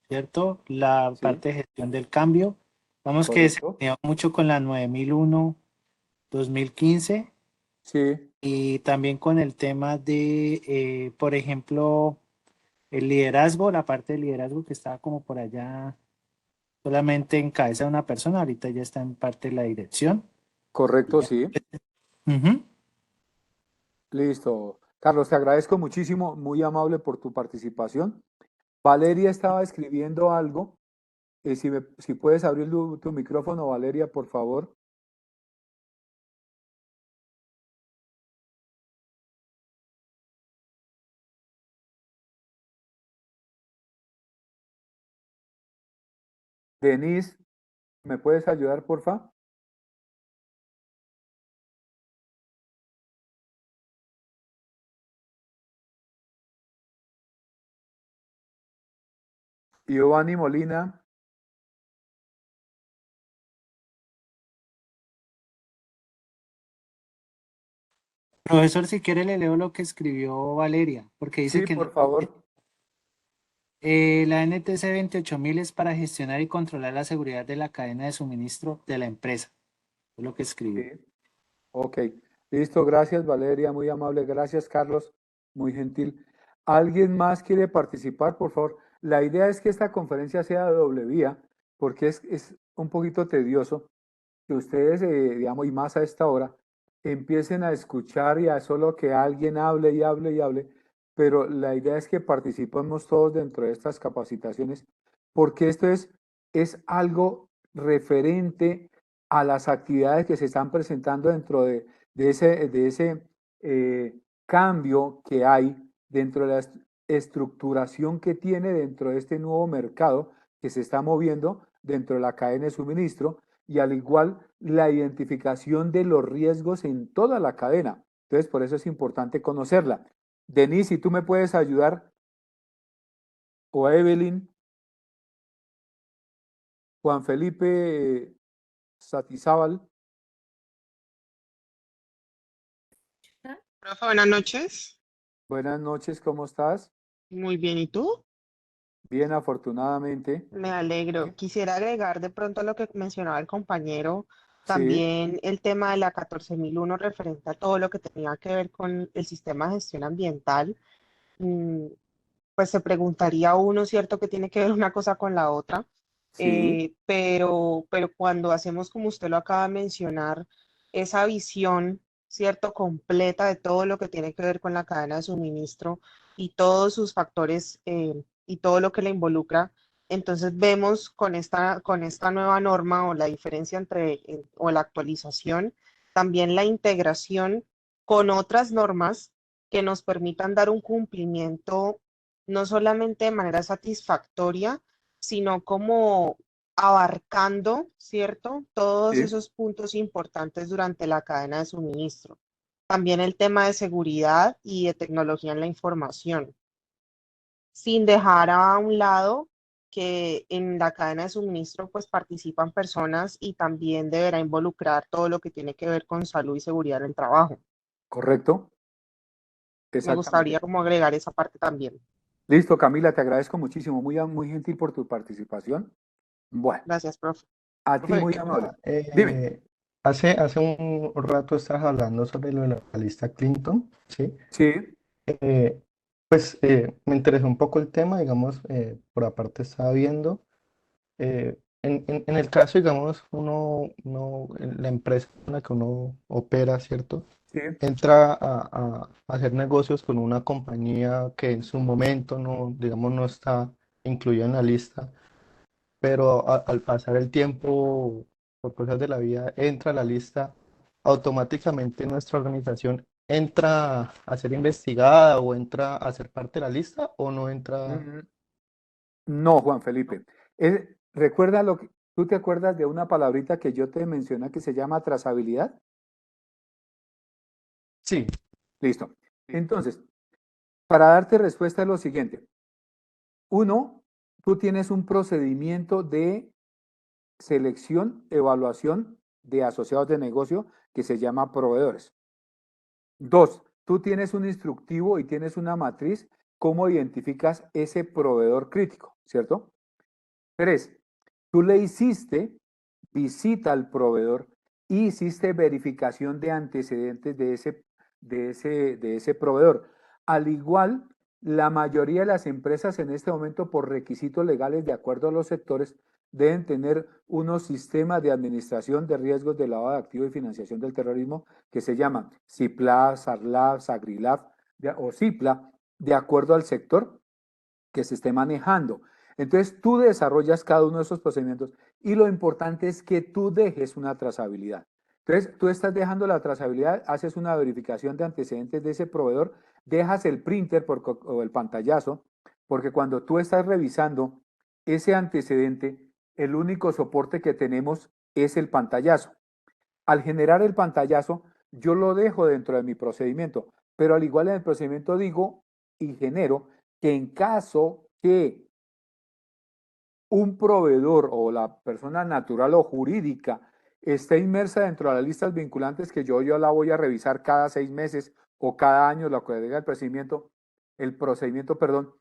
¿cierto? La
sí,
parte de gestión del cambio. Vamos que se
correcto.
alineó mucho con la 9001 2015
Sí,
y también con el tema de, por ejemplo, el liderazgo, la parte de liderazgo que estaba como por allá solamente en cabeza de una persona, ahorita ya está en parte de la dirección.
correcto, sí.
Ujú.
Listo. Carlos, te agradezco muchísimo, muy amable por tu participación. Valeria estaba escribiendo algo. Si puedes abrir tu micrófono, Valeria, por favor. Denise, ¿me puedes ayudar, por favor? Giovanni Molina.
Profesor, si quiere le leo lo que escribió Valeria, porque dice
Sí,
que
por favor.
la NTC 28000 es para gestionar y controlar la seguridad de la cadena de suministro de la empresa. Es lo que escribió.
Sí. Ok, listo, gracias Valeria, muy amable, gracias Carlos, muy gentil. ¿Alguien más quiere participar, por favor? La idea es que esta conferencia sea de doble vía, porque es un poquito tedioso que ustedes, digamos, y más a esta hora, empiecen a escuchar y a solo que alguien hable y hable y hable, pero la idea es que participemos todos dentro de estas capacitaciones, porque esto es algo referente a las actividades que se están presentando dentro de ese cambio que hay dentro de la estructuración que tiene dentro de este nuevo mercado que se está moviendo dentro de la cadena de suministro, y al igual la identificación de los riesgos en toda la cadena. Entonces, por eso es importante conocerla. Denise, si tú me puedes ayudar, o Evelyn. Juan Felipe Satizábal.
Profe, buenas noches.
Buenas noches, ¿cómo estás?
Muy bien, ¿y tú?
Bien, afortunadamente.
Me alegro. Quisiera agregar de pronto a lo que mencionaba el compañero,
Sí,
también el tema de la 14001 referente a todo lo que tenía que ver con el sistema de gestión ambiental. Mm, Pues se preguntaría uno, ¿cierto?, que tiene que ver una cosa con la otra.
sí,
Pero cuando hacemos, como usted lo acaba de mencionar, esa visión, ¿cierto?, completa de todo lo que tiene que ver con la cadena de suministro y todos sus factores y todo lo que le involucra, entonces vemos con esta nueva norma o la diferencia o la actualización, también la integración con otras normas que nos permitan dar un cumplimiento no solamente de manera satisfactoria, sino como abarcando, ¿cierto? Todos
sí.
esos puntos importantes durante la cadena de suministro. También el tema de seguridad y de tecnología en la información, sin dejar a un lado que en la cadena de suministro pues participan personas y también deberá involucrar todo lo que tiene que ver con salud y seguridad en el trabajo.
¿Correcto?
Me gustaría
Exactamente.
como agregar esa parte también.
Listo, Camila, te agradezco muchísimo, muy gentil por tu participación. Bueno,
Gracias, profe.
a ti
Profe,
muy
qué
amable.
pena.
Dime.
Hace un rato estabas hablando sobre lo de la lista Clinton, ¿sí?
Sí,
Eh, me interesó un poco el tema, digamos, por aparte estaba viendo. En el caso, digamos, la empresa en la que uno opera, ¿cierto?
sí.
Entra a hacer negocios con una compañía que en su momento no, digamos, no está incluida en la lista, pero al pasar el tiempo, por cosas de la vida, entra a la lista, automáticamente nuestra organización entra a ser investigada o entra a ser parte de la lista o no entra.
Mm, No, Juan Felipe. Recuerda lo que tú te acuerdas de una palabrita que yo te mencioné que se llama trazabilidad.
Sí,
Listo. Entonces, para darte respuesta es lo siguiente. Uno, tú tienes un procedimiento de selección, evaluación de asociados de negocio que se llama proveedores. Dos, tú tienes un instructivo y tienes una matriz, cómo identificas ese proveedor crítico, ¿cierto? Tres, tú le hiciste visita al proveedor y hiciste verificación de antecedentes de ese proveedor. Al igual, la mayoría de las empresas en este momento, por requisitos legales de acuerdo a los sectores, deben tener unos sistemas de administración de riesgos de lavado de activos y financiación del terrorismo que se llaman CIPLAB, SARLAB, SAGRILAB o CIPLA, de acuerdo al sector que se esté manejando. Entonces, tú desarrollas cada uno de esos procedimientos y lo importante es que tú dejes una trazabilidad. Entonces, tú estás dejando la trazabilidad, haces una verificación de antecedentes de ese proveedor, dejas el printer o el pantallazo, porque cuando tú estás revisando ese antecedente, el único soporte que tenemos es el pantallazo. Al generar el pantallazo, yo lo dejo dentro de mi procedimiento, pero al igual en el procedimiento digo y genero que en caso que un proveedor o la persona natural o jurídica esté inmersa dentro de las listas vinculantes que yo la voy a revisar cada 6 meses o cada año, lo que diga el procedimiento, perdón,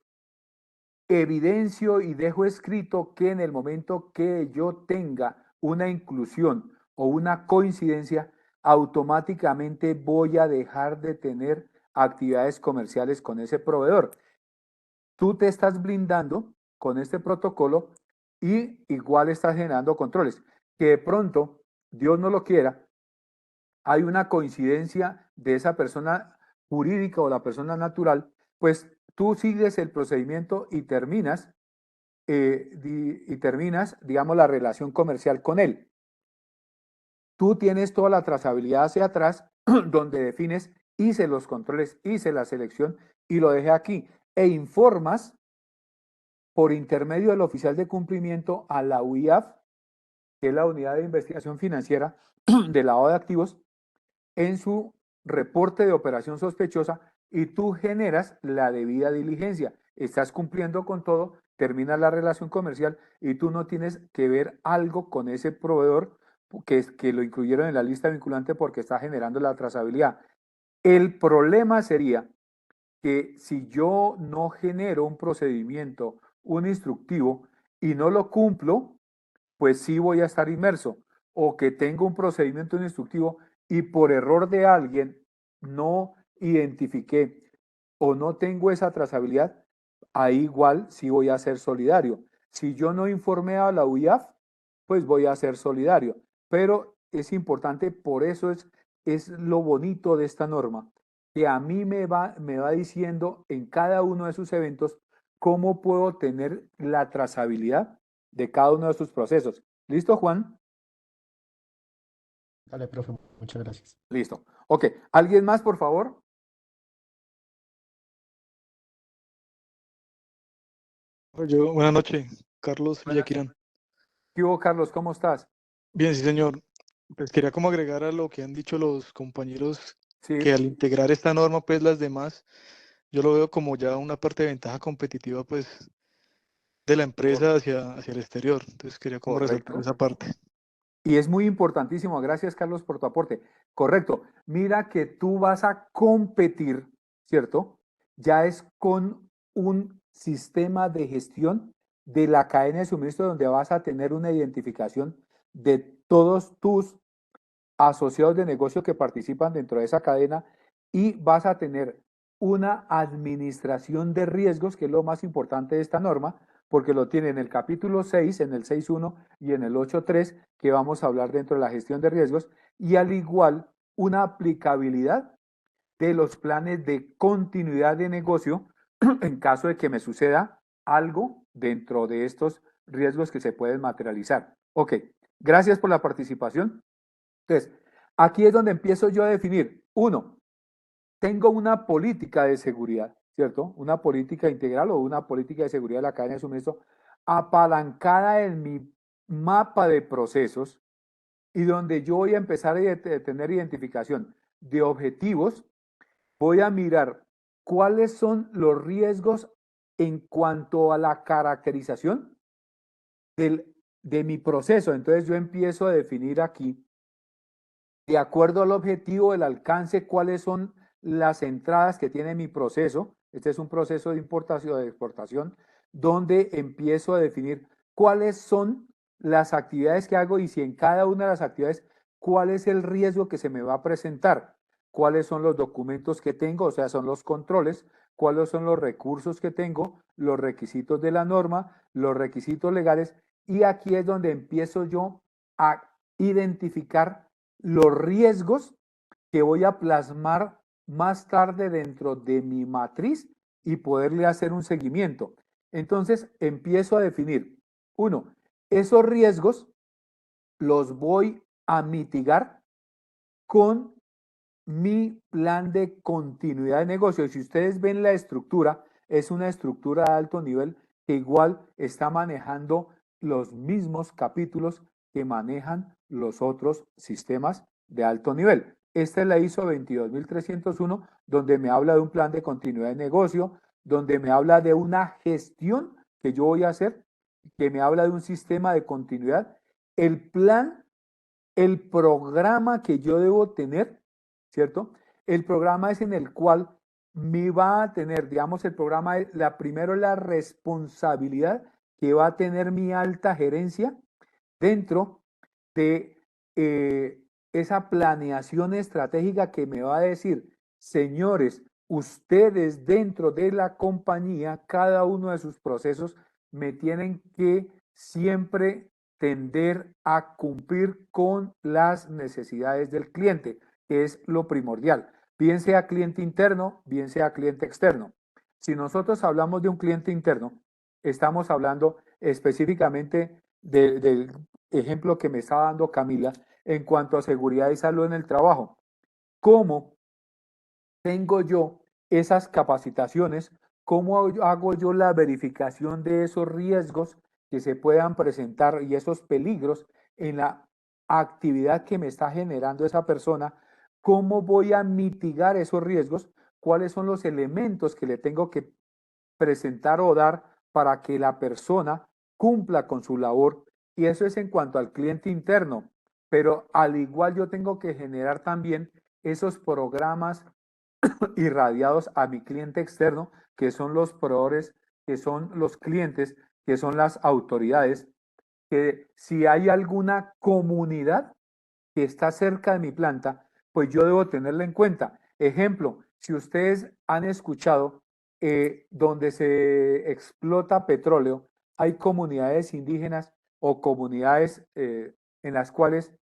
evidencio y dejo escrito que en el momento que yo tenga una inclusión o una coincidencia, automáticamente voy a dejar de tener actividades comerciales con ese proveedor. Tú te estás blindando con este protocolo y igual estás generando controles. Que de pronto, Dios no lo quiera, hay una coincidencia de esa persona jurídica o la persona natural, pues tú sigues el procedimiento y terminas, digamos, la relación comercial con él. Tú tienes toda la trazabilidad hacia atrás, donde defines, hice los controles, hice la selección y lo dejé aquí. E informas por intermedio del oficial de cumplimiento a la UIAF, que es la Unidad de Investigación Financiera de Lavado de Activos, en su reporte de operación sospechosa y tú generas la debida diligencia. Estás cumpliendo con todo, termina la relación comercial y tú no tienes que ver algo con ese proveedor que lo incluyeron en la lista vinculante porque está generando la trazabilidad. El problema sería que si yo no genero un procedimiento, un instructivo y no lo cumplo, pues sí voy a estar inmerso. O que tengo un procedimiento instructivo y por error de alguien no identifiqué o no tengo esa trazabilidad, ahí igual sí voy a ser solidario. Si yo no informé a la UIAF, pues voy a ser solidario. Pero es importante, por eso es lo bonito de esta norma, que a mí me va diciendo en cada uno de sus eventos cómo puedo tener la trazabilidad de cada uno de sus procesos. ¿Listo, Juan?
Dale, profe, muchas gracias.
Listo. Ok. ¿Alguien más, por favor?
Buenas noches, Carlos Villaquirán.
¿Qué hubo, Carlos? ¿Cómo estás?
Bien, sí, señor. Pues quería como agregar a lo que han dicho los compañeros
Sí,
que al integrar esta norma, pues las demás, yo lo veo como ya una parte de ventaja competitiva, pues, de la empresa hacia el exterior. Entonces quería como resaltar
correcto.
esa parte.
Y es muy importantísimo. Gracias, Carlos, por tu aporte. Correcto. Mira que tú vas a competir, ¿cierto? Ya es con un sistema de gestión de la cadena de suministro donde vas a tener una identificación de todos tus asociados de negocio que participan dentro de esa cadena y vas a tener una administración de riesgos, que es lo más importante de esta norma, porque lo tiene en el capítulo 6, en el 6.1 y en el 8.3, que vamos a hablar dentro de la gestión de riesgos, y al igual una aplicabilidad de los planes de continuidad de negocio en caso de que me suceda algo dentro de estos riesgos que se pueden materializar. Ok, gracias por la participación. Entonces, aquí es donde empiezo yo a definir. Uno, tengo una política de seguridad, ¿cierto? Una política integral o una política de seguridad de la cadena de suministro apalancada en mi mapa de procesos y donde yo voy a empezar a tener identificación de objetivos, voy a mirar cuáles son los riesgos en cuanto a la caracterización de mi proceso. Entonces yo empiezo a definir aquí, de acuerdo al objetivo, el alcance, cuáles son las entradas que tiene mi proceso. Este es un proceso de importación o de exportación, donde empiezo a definir cuáles son las actividades que hago y si en cada una de las actividades, cuál es el riesgo que se me va a presentar, cuáles son los documentos que tengo, o sea, son los controles, cuáles son los recursos que tengo, los requisitos de la norma, los requisitos legales, y aquí es donde empiezo yo a identificar los riesgos que voy a plasmar más tarde dentro de mi matriz y poderle hacer un seguimiento. Entonces empiezo a definir, uno, esos riesgos los voy a mitigar con mi plan de continuidad de negocio. Y si ustedes ven la estructura, es una estructura de alto nivel que igual está manejando los mismos capítulos que manejan los otros sistemas de alto nivel. Esta es la ISO 22301, donde me habla de un plan de continuidad de negocio, donde me habla de una gestión que yo voy a hacer, que me habla de un sistema de continuidad, el plan, el programa que yo debo tener, ¿cierto? El programa es en el cual me va a tener, digamos, el programa, primero la responsabilidad que va a tener mi alta gerencia dentro de esa planeación estratégica que me va a decir, señores, ustedes dentro de la compañía, cada uno de sus procesos, me tienen que siempre tender a cumplir con las necesidades del cliente, que es lo primordial, bien sea cliente interno, bien sea cliente externo. Si nosotros hablamos de un cliente interno, estamos hablando específicamente del ejemplo que me está dando Camila en cuanto a seguridad y salud en el trabajo. ¿Cómo tengo yo esas capacitaciones? ¿Cómo hago yo la verificación de esos riesgos que se puedan presentar y esos peligros en la actividad que me está generando esa persona? ¿Cómo voy a mitigar esos riesgos? ¿Cuáles son los elementos que le tengo que presentar o dar para que la persona cumpla con su labor, y eso es en cuanto al cliente interno, pero al igual yo tengo que generar también esos programas irradiados a mi cliente externo, que son los proveedores, que son los clientes, que son las autoridades, que si hay alguna comunidad que está cerca de mi planta, pues yo debo tenerla en cuenta. Ejemplo, si ustedes han escuchado donde se explota petróleo, hay comunidades indígenas o comunidades en las cuales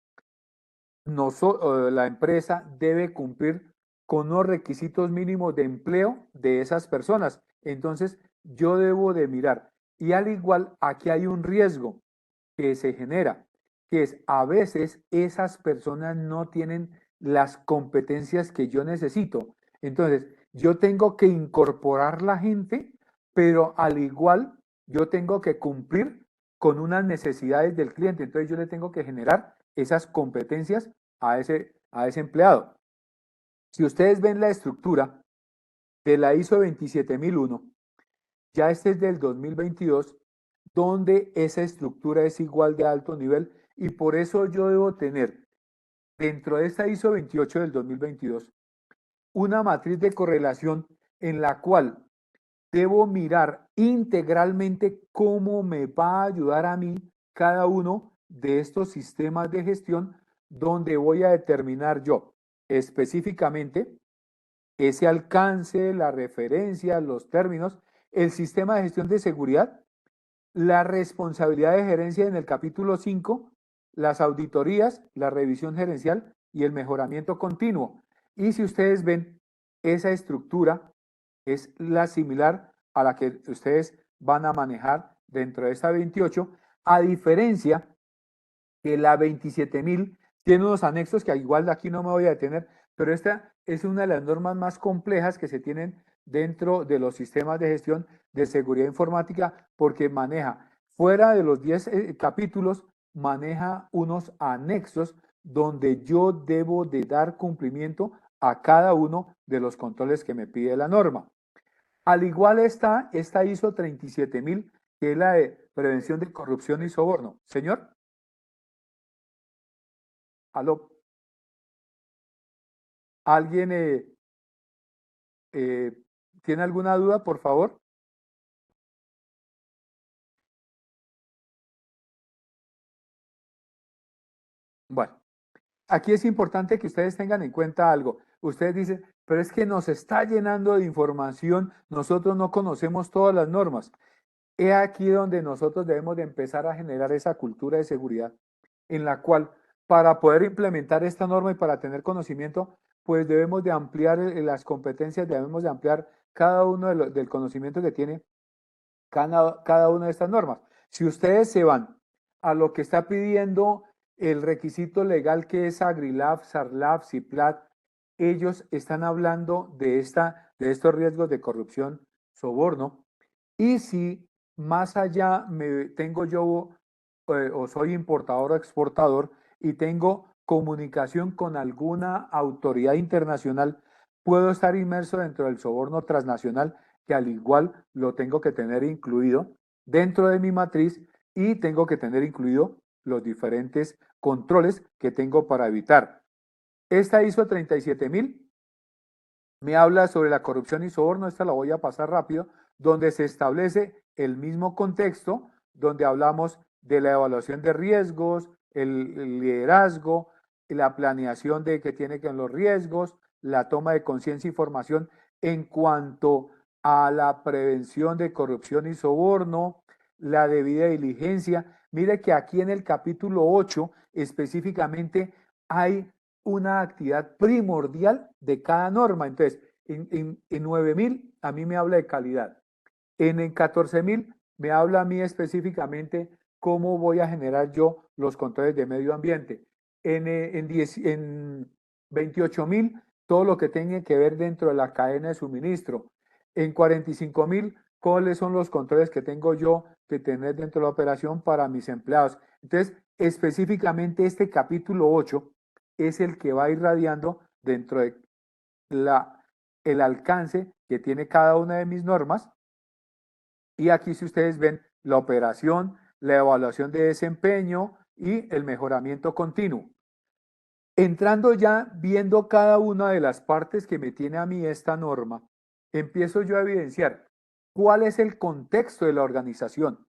la empresa debe cumplir con unos requisitos mínimos de empleo de esas personas. Entonces, yo debo de mirar. Y al igual, aquí hay un riesgo que se genera, que es a veces esas personas no tienen las competencias que yo necesito. Entonces, yo tengo que incorporar la gente, pero al igual yo tengo que cumplir con unas necesidades del cliente. Entonces, yo le tengo que generar esas competencias a ese empleado. Si ustedes ven la estructura de la ISO 27001, ya este es del 2022, donde esa estructura es igual de alto nivel y por eso yo debo tener dentro de esta ISO 28 del 2022 una matriz de correlación en la cual debo mirar integralmente cómo me va a ayudar a mí cada uno de estos sistemas de gestión donde voy a determinar yo específicamente ese alcance, la referencia, los términos, el sistema de gestión de seguridad, la responsabilidad de gerencia en el capítulo 5, las auditorías, la revisión gerencial y el mejoramiento continuo. Y si ustedes ven, esa estructura es la similar a la que ustedes van a manejar dentro de esta 28, a diferencia que la 27.000 tiene unos anexos que igual de aquí no me voy a detener, pero esta es una de las normas más complejas que se tienen dentro de los sistemas de gestión de seguridad informática porque maneja, fuera de los 10 capítulos, maneja unos anexos donde yo debo de dar cumplimiento a cada uno de los controles que me pide la norma. Al igual está esta ISO 37000, que es la de prevención de corrupción y soborno. Señor. Aló. ¿Alguien tiene alguna duda, por favor? Bueno, aquí es importante que ustedes tengan en cuenta algo. Ustedes dicen, pero es que nos está llenando de información, nosotros no conocemos todas las normas. He aquí donde nosotros debemos de empezar a generar esa cultura de seguridad en la cual para poder implementar esta norma y para tener conocimiento, pues debemos de ampliar las competencias, debemos de ampliar cada uno del conocimiento que tiene cada una de estas normas. Si ustedes se van a lo que está pidiendo el requisito legal que es Agrilab, Sarlab, Ciplat, ellos están hablando de estos riesgos de corrupción, soborno, y si más allá tengo yo o soy importador o exportador y tengo comunicación con alguna autoridad internacional, puedo estar inmerso dentro del soborno transnacional, que al igual lo tengo que tener incluido dentro de mi matriz y tengo que tener incluido los diferentes controles que tengo para evitar. Esta ISO 37000 me habla sobre la corrupción y soborno, esta la voy a pasar rápido, donde se establece el mismo contexto, donde hablamos de la evaluación de riesgos, el liderazgo, la planeación de que tiene que ver los riesgos, la toma de conciencia y formación en cuanto a la prevención de corrupción y soborno, la debida diligencia. Mire que aquí en el capítulo 8 específicamente hay una actividad primordial de cada norma. Entonces, en 9.000 a mí me habla de calidad. En 14.000 me habla a mí específicamente cómo voy a generar yo los controles de medio ambiente. En 28.000, todo lo que tenga que ver dentro de la cadena de suministro. En 45.000, cuáles son los controles que tengo yo que tener dentro de la operación para mis empleados. Entonces, específicamente este capítulo 8 es el que va irradiando dentro de el alcance que tiene cada una de mis normas Y aquí, si ustedes ven, la operación, la evaluación de desempeño y el mejoramiento continuo. Entrando ya, viendo cada una de las partes que me tiene a mí esta norma, empiezo yo a evidenciar cuál es el contexto de la organización.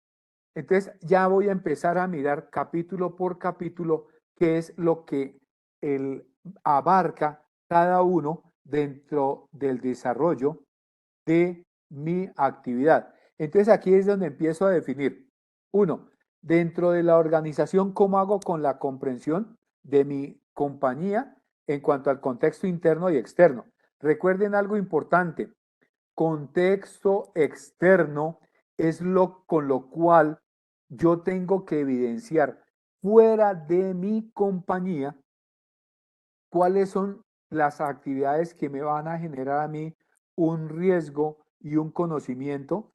Entonces ya voy a empezar a mirar capítulo por capítulo qué es lo que abarca cada uno dentro del desarrollo de mi actividad. Entonces aquí es donde empiezo a definir. Uno, dentro de la organización, ¿cómo hago con la comprensión de mi compañía en cuanto al contexto interno y externo? Recuerden algo importante. Contexto externo es lo con lo cual yo tengo que evidenciar fuera de mi compañía cuáles son las actividades que me van a generar a mí un riesgo y un conocimiento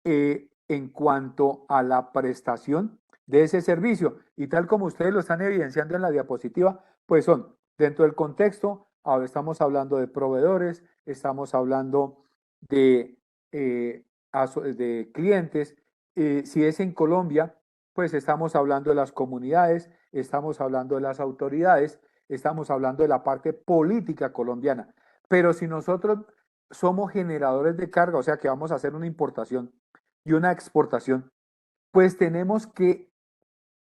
en cuanto a la prestación de ese servicio. Y tal como ustedes lo están evidenciando en la diapositiva, pues son dentro del contexto, ahora estamos hablando de proveedores, estamos hablando de, de clientes. Si es en Colombia, pues estamos hablando de las comunidades, estamos hablando de las autoridades, estamos hablando de la parte política colombiana. Pero si nosotros somos generadores de carga, o sea que vamos a hacer una importación y una exportación, pues tenemos que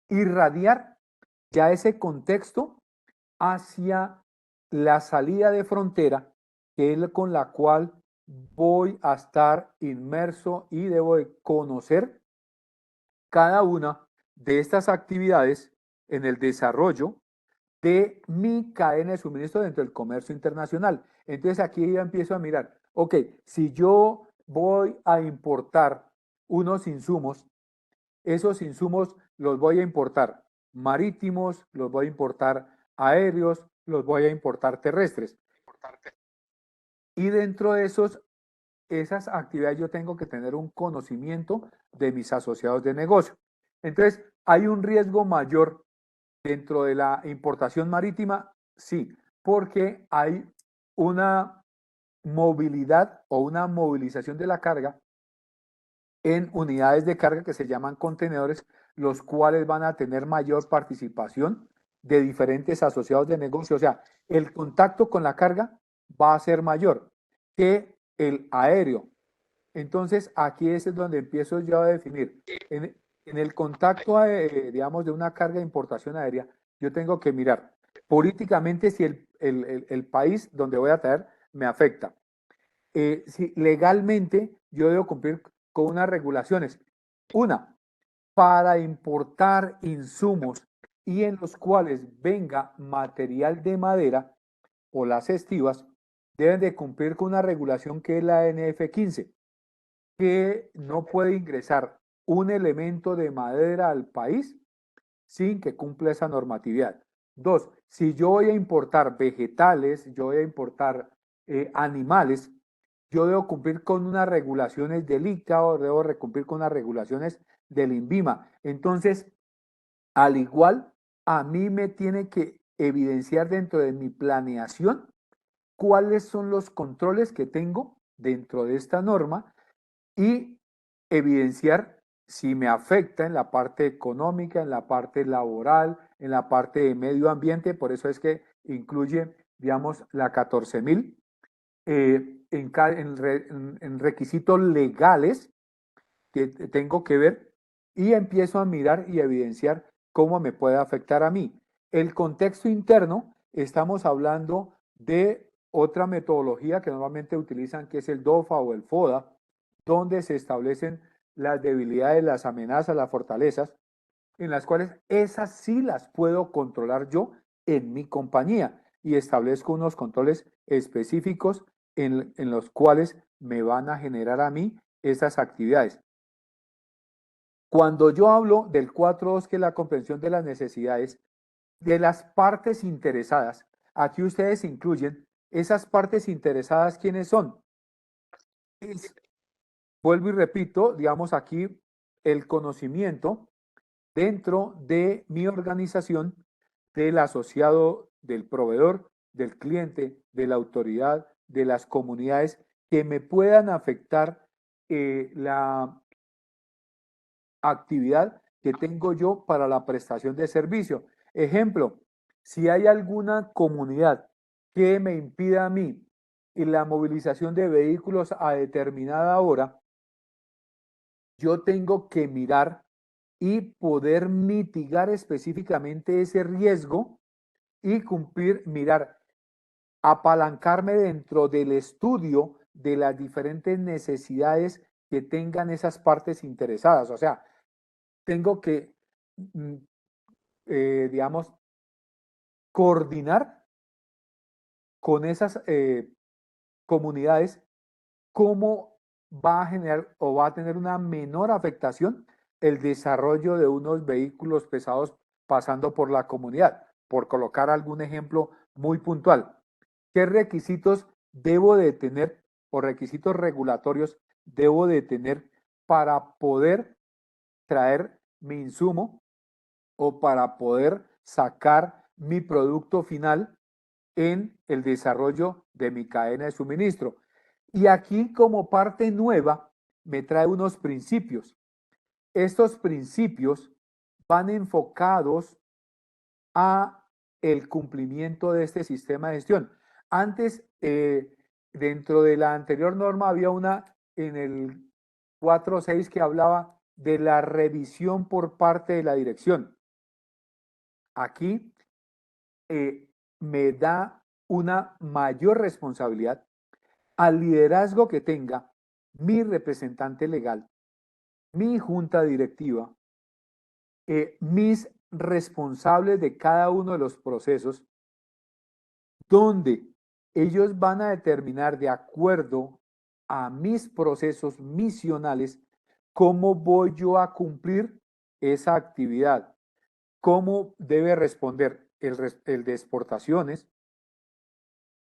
irradiar ya ese contexto hacia la salida de frontera, que es con la cual voy a estar inmerso y debo de conocer cada una de estas actividades en el desarrollo de mi cadena de suministro dentro del comercio internacional. Entonces aquí ya empiezo a mirar, ok, si yo voy a importar unos insumos, esos insumos los voy a importar marítimos, los voy a importar aéreos, los voy a importar terrestres. Y dentro de esas actividades yo tengo que tener un conocimiento de mis asociados de negocio. Entonces, ¿hay un riesgo mayor dentro de la importación marítima? Sí, porque hay una movilidad o una movilización de la carga en unidades de carga que se llaman contenedores, los cuales van a tener mayor participación de diferentes asociados de negocio. O sea, el contacto con la carga va a ser mayor que el aéreo. Entonces, aquí es donde empiezo yo a definir. En el contacto, digamos, de una carga de importación aérea, yo tengo que mirar políticamente si el país donde voy a traer me afecta. Si legalmente yo debo cumplir con unas regulaciones. Una, para importar insumos y en los cuales venga material de madera o las estivas, deben de cumplir con una regulación que es la NF15, que no puede ingresar un elemento de madera al país sin que cumpla esa normatividad. Dos, si yo voy a importar vegetales, yo voy a importar animales, yo debo cumplir con unas regulaciones del ICAO, debo cumplir con unas regulaciones del INVIMA. Entonces, al igual, a mí me tiene que evidenciar dentro de mi planeación cuáles son los controles que tengo dentro de esta norma y evidenciar si me afecta en la parte económica, en la parte laboral, en la parte de medio ambiente. Por eso es que incluye, digamos, la 14.000 en requisitos legales que tengo que ver y empiezo a mirar y evidenciar cómo me puede afectar a mí. El contexto interno, estamos hablando de otra metodología que normalmente utilizan, que es el DOFA o el FODA, donde se establecen las debilidades, las amenazas, las fortalezas, en las cuales esas sí las puedo controlar yo en mi compañía y establezco unos controles específicos en los cuales me van a generar a mí esas actividades. Cuando yo hablo del 4.2, que es la comprensión de las necesidades de las partes interesadas, aquí ustedes incluyen esas partes interesadas, ¿quiénes son? Vuelvo y repito, digamos aquí el conocimiento dentro de mi organización del asociado, del proveedor, del cliente, de la autoridad, de las comunidades que me puedan afectar la actividad que tengo yo para la prestación de servicio. Ejemplo, si hay alguna comunidad que me impida a mí la movilización de vehículos a determinada hora, yo tengo que mirar y poder mitigar específicamente ese riesgo y cumplir, mirar, apalancarme dentro del estudio de las diferentes necesidades que tengan esas partes interesadas. O sea, tengo que, mm, digamos, coordinar con esas comunidades cómo va a generar o va a tener una menor afectación el desarrollo de unos vehículos pesados pasando por la comunidad. Por colocar algún ejemplo muy puntual, ¿qué requisitos debo de tener o requisitos regulatorios debo de tener para poder traer mi insumo o para poder sacar mi producto final en el desarrollo de mi cadena de suministro? Y aquí, como parte nueva, me trae unos principios. Estos principios van enfocados a el cumplimiento de este sistema de gestión. Antes, dentro de la anterior norma había una en el 4.6 que hablaba de la revisión por parte de la dirección. Aquí me da una mayor responsabilidad al liderazgo que tenga mi representante legal, mi junta directiva, mis responsables de cada uno de los procesos, donde ellos van a determinar de acuerdo a mis procesos misionales cómo voy yo a cumplir esa actividad, cómo debe responder el de exportaciones,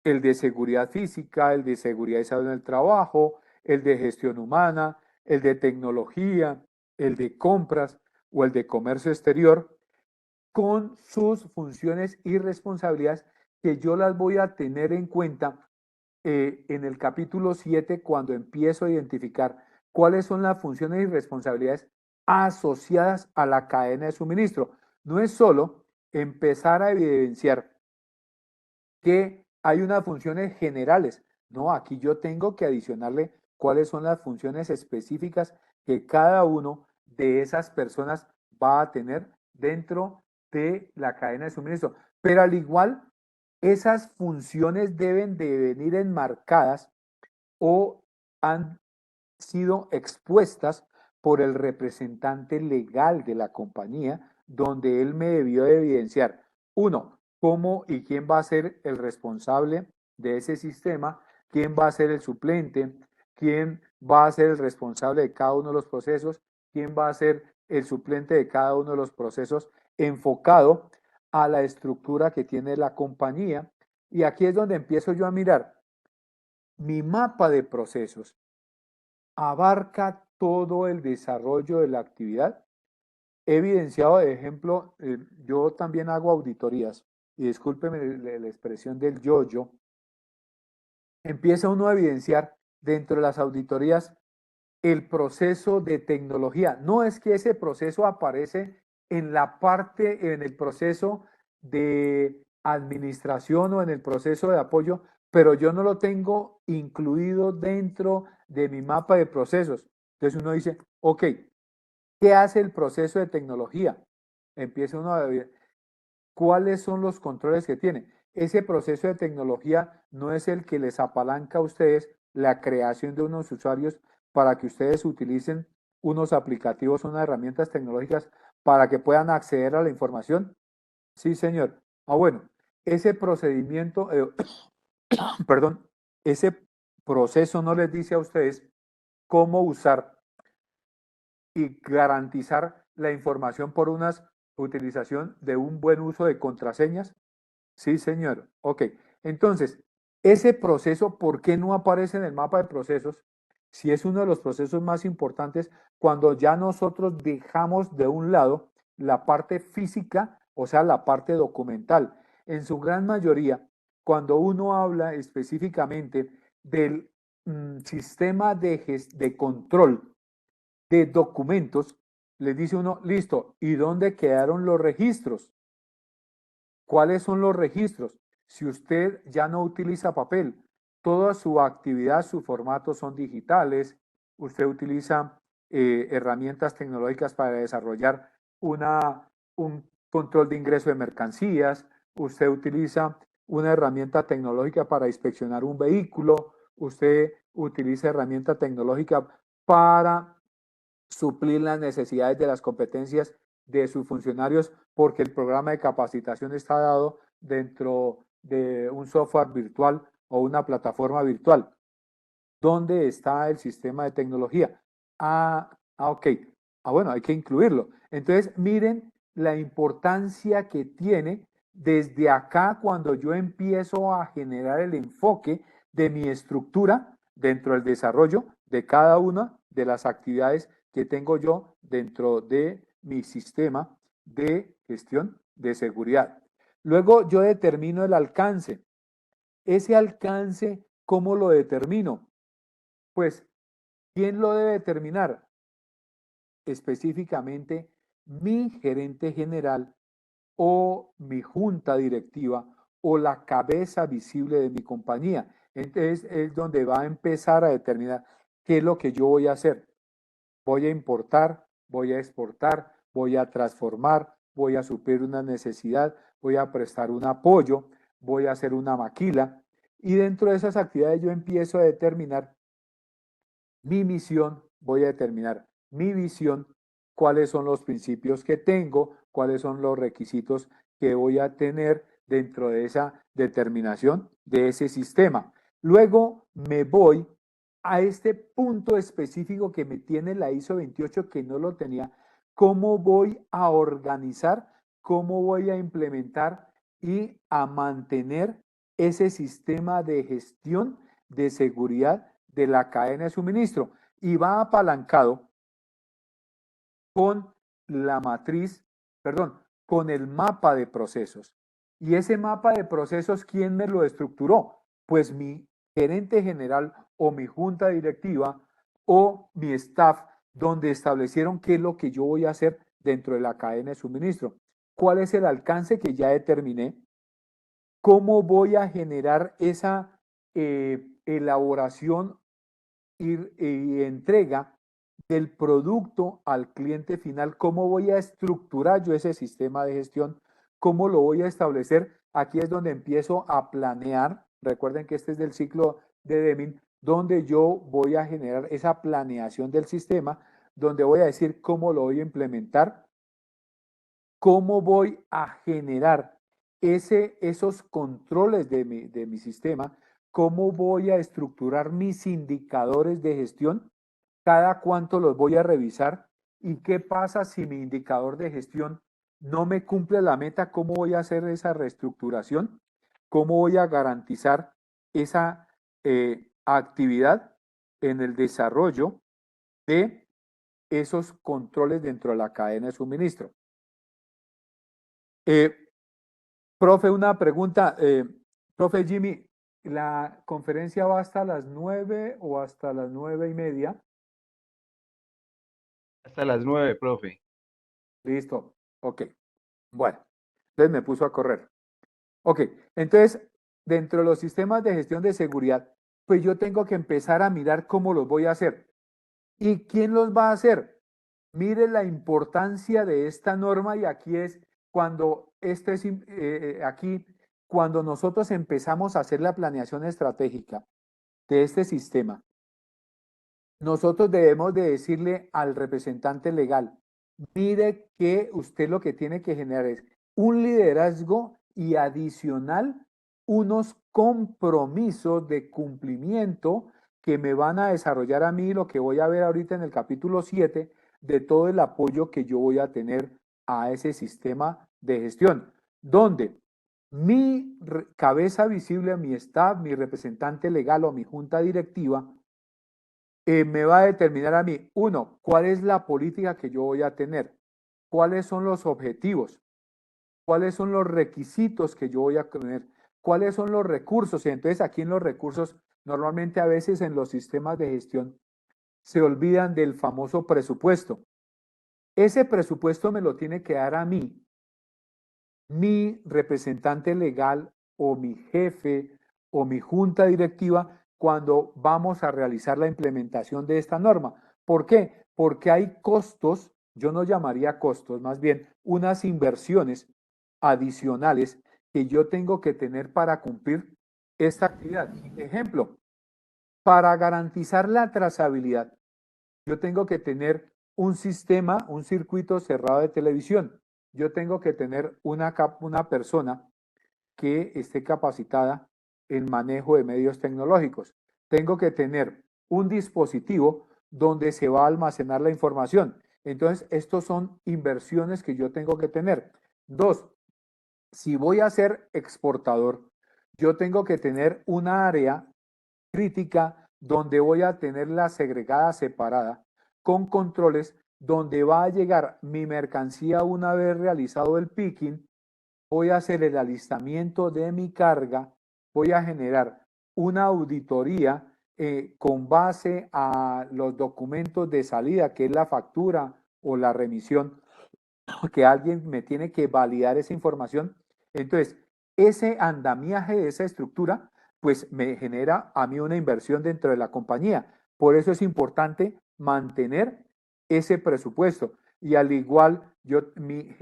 el de seguridad física, el de seguridad y salud en el trabajo, el de gestión humana, el de tecnología, el de compras o el de comercio exterior, con sus funciones y responsabilidades que yo las voy a tener en cuenta en el capítulo 7 cuando empiezo a identificar cuáles son las funciones y responsabilidades asociadas a la cadena de suministro. No es solo empezar a evidenciar que hay unas funciones generales. No, aquí yo tengo que adicionarle cuáles son las funciones específicas que cada uno de esas personas va a tener dentro de la cadena de suministro. Pero al igual, esas funciones deben de venir enmarcadas o han sido expuestas por el representante legal de la compañía, donde él me debió de evidenciar, uno, cómo y quién va a ser el responsable de ese sistema, quién va a ser el suplente, quién va a ser el responsable de cada uno de los procesos, quién va a ser el suplente de cada uno de los procesos enfocado a la estructura que tiene la compañía. Y aquí es donde empiezo yo a mirar mi mapa de procesos. ¿Abarca todo el desarrollo de la actividad? He evidenciado, de ejemplo, yo también hago auditorías, y discúlpeme la expresión del yo-yo, empieza uno a evidenciar dentro de las auditorías el proceso de tecnología. No es que ese proceso aparece en la parte, en el proceso de administración o en el proceso de apoyo, pero yo no lo tengo incluido dentro de mi mapa de procesos. Entonces uno dice, ok, ¿qué hace el proceso de tecnología? Empieza uno a ver cuáles son los controles que tiene. Ese proceso de tecnología no es el que les apalanca a ustedes la creación de unos usuarios para que ustedes utilicen unos aplicativos, unas herramientas tecnológicas para que puedan acceder a la información. Sí, señor. Bueno, ese procedimiento, perdón, ese proceso no les dice a ustedes cómo usar y garantizar la información por una utilización de un buen uso de contraseñas. Sí, señor. Ok. Entonces, ese proceso, ¿por qué no aparece en el mapa de procesos? Si es uno de los procesos más importantes cuando ya nosotros dejamos de un lado la parte física, o sea, la parte documental. En su gran mayoría, cuando uno habla específicamente del sistema de control de documentos, les dice uno, listo, ¿y dónde quedaron los registros? ¿Cuáles son los registros? Si usted ya no utiliza papel, toda su actividad, sus formatos son digitales, usted utiliza herramientas tecnológicas para desarrollar un control de ingreso de mercancías, usted utiliza una herramienta tecnológica para inspeccionar un vehículo, usted utiliza herramienta tecnológica para suplir las necesidades de las competencias de sus funcionarios porque el programa de capacitación está dado dentro de un software virtual o una plataforma virtual. ¿Dónde está el sistema de tecnología? Ok. Bueno, hay que incluirlo. Entonces, miren la importancia que tiene desde acá cuando yo empiezo a generar el enfoque de mi estructura dentro del desarrollo de cada una de las actividades que tengo yo dentro de mi sistema de gestión de seguridad. Luego yo determino el alcance. Ese alcance, ¿cómo lo determino? Pues, ¿quién lo debe determinar? Específicamente, mi gerente general o mi junta directiva o la cabeza visible de mi compañía. Entonces es donde va a empezar a determinar qué es lo que yo voy a hacer. Voy a importar, voy a exportar, voy a transformar, voy a suplir una necesidad, voy a prestar un apoyo, voy a hacer una maquila. Y dentro de esas actividades yo empiezo a determinar mi misión, voy a determinar mi visión, cuáles son los principios que tengo, cuáles son los requisitos que voy a tener dentro de esa determinación de ese sistema. Luego me voy a este punto específico que me tiene la ISO 28 que no lo tenía, cómo voy a organizar, cómo voy a implementar y a mantener ese sistema de gestión de seguridad de la cadena de suministro y va apalancado con la matriz, perdón, con el mapa de procesos. Y ese mapa de procesos, ¿quién me lo estructuró? Pues mi gerente general o mi junta directiva o mi staff, donde establecieron qué es lo que yo voy a hacer dentro de la cadena de suministro. ¿Cuál es el alcance que ya determiné? ¿Cómo voy a generar esa elaboración y entrega del producto al cliente final? ¿Cómo voy a estructurar yo ese sistema de gestión? ¿Cómo lo voy a establecer? Aquí es donde empiezo a planear. Recuerden que este es del ciclo de Deming, donde yo voy a generar esa planeación del sistema, donde voy a decir cómo lo voy a implementar, cómo voy a generar esos controles de mi sistema, cómo voy a estructurar mis indicadores de gestión, cada cuánto los voy a revisar y qué pasa si mi indicador de gestión no me cumple la meta, cómo voy a hacer esa reestructuración, cómo voy a garantizar esa actividad en el desarrollo de esos controles dentro de la cadena de suministro. Profe, una pregunta. Profe Jimmy, ¿la conferencia va hasta las 9 o hasta las 9:30?
Hasta las 9, profe.
Listo. Ok. Bueno, entonces me puso a correr. Ok, entonces, dentro de los sistemas de gestión de seguridad, pues yo tengo que empezar a mirar cómo los voy a hacer. ¿Y quién los va a hacer? Mire la importancia de esta norma y aquí es cuando cuando nosotros empezamos a hacer la planeación estratégica de este sistema, nosotros debemos de decirle al representante legal, mire que usted lo que tiene que generar es un liderazgo y adicional unos compromisos de cumplimiento que me van a desarrollar a mí, lo que voy a ver ahorita en el capítulo 7, de todo el apoyo que yo voy a tener a ese sistema de gestión, donde mi cabeza visible, mi staff, mi representante legal o mi junta directiva, me va a determinar a mí, uno, cuál es la política que yo voy a tener, cuáles son los objetivos, cuáles son los requisitos que yo voy a tener, cuáles son los recursos. Y entonces aquí en los recursos, normalmente a veces en los sistemas de gestión se olvidan del famoso presupuesto. Ese presupuesto me lo tiene que dar a mí mi representante legal o mi jefe o mi junta directiva cuando vamos a realizar la implementación de esta norma. ¿Por qué? Porque hay costos, yo no llamaría costos, más bien unas inversiones adicionales que yo tengo que tener para cumplir esta actividad. Ejemplo, para garantizar la trazabilidad, yo tengo que tener un sistema, un circuito cerrado de televisión. Yo tengo que tener una persona que esté capacitada en manejo de medios tecnológicos. Tengo que tener un dispositivo donde se va a almacenar la información. Entonces, estos son inversiones que yo tengo que tener. Dos, si voy a ser exportador, yo tengo que tener una área crítica donde voy a tenerla segregada, separada, con controles, donde va a llegar mi mercancía una vez realizado el picking, voy a hacer el alistamiento de mi carga, voy a generar una auditoría con base a los documentos de salida, que es la factura o la remisión, que alguien me tiene que validar esa información. Entonces, ese andamiaje de esa estructura, pues me genera a mí una inversión dentro de la compañía. Por eso es importante mantener ese presupuesto. Y al igual, mi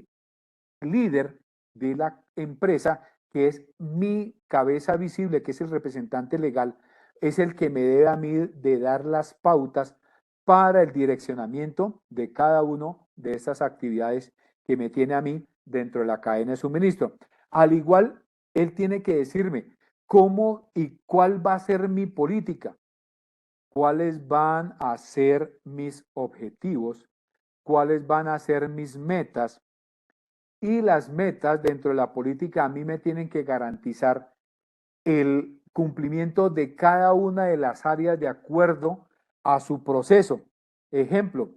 líder de la empresa, que es mi cabeza visible, que es el representante legal, es el que me debe a mí de dar las pautas para el direccionamiento de cada uno de estas actividades que me tiene a mí dentro de la cadena de suministro. Al igual, él tiene que decirme cómo y cuál va a ser mi política, cuáles van a ser mis objetivos, cuáles van a ser mis metas, y las metas dentro de la política a mí me tienen que garantizar el cumplimiento de cada una de las áreas de acuerdo a su proceso. Ejemplo,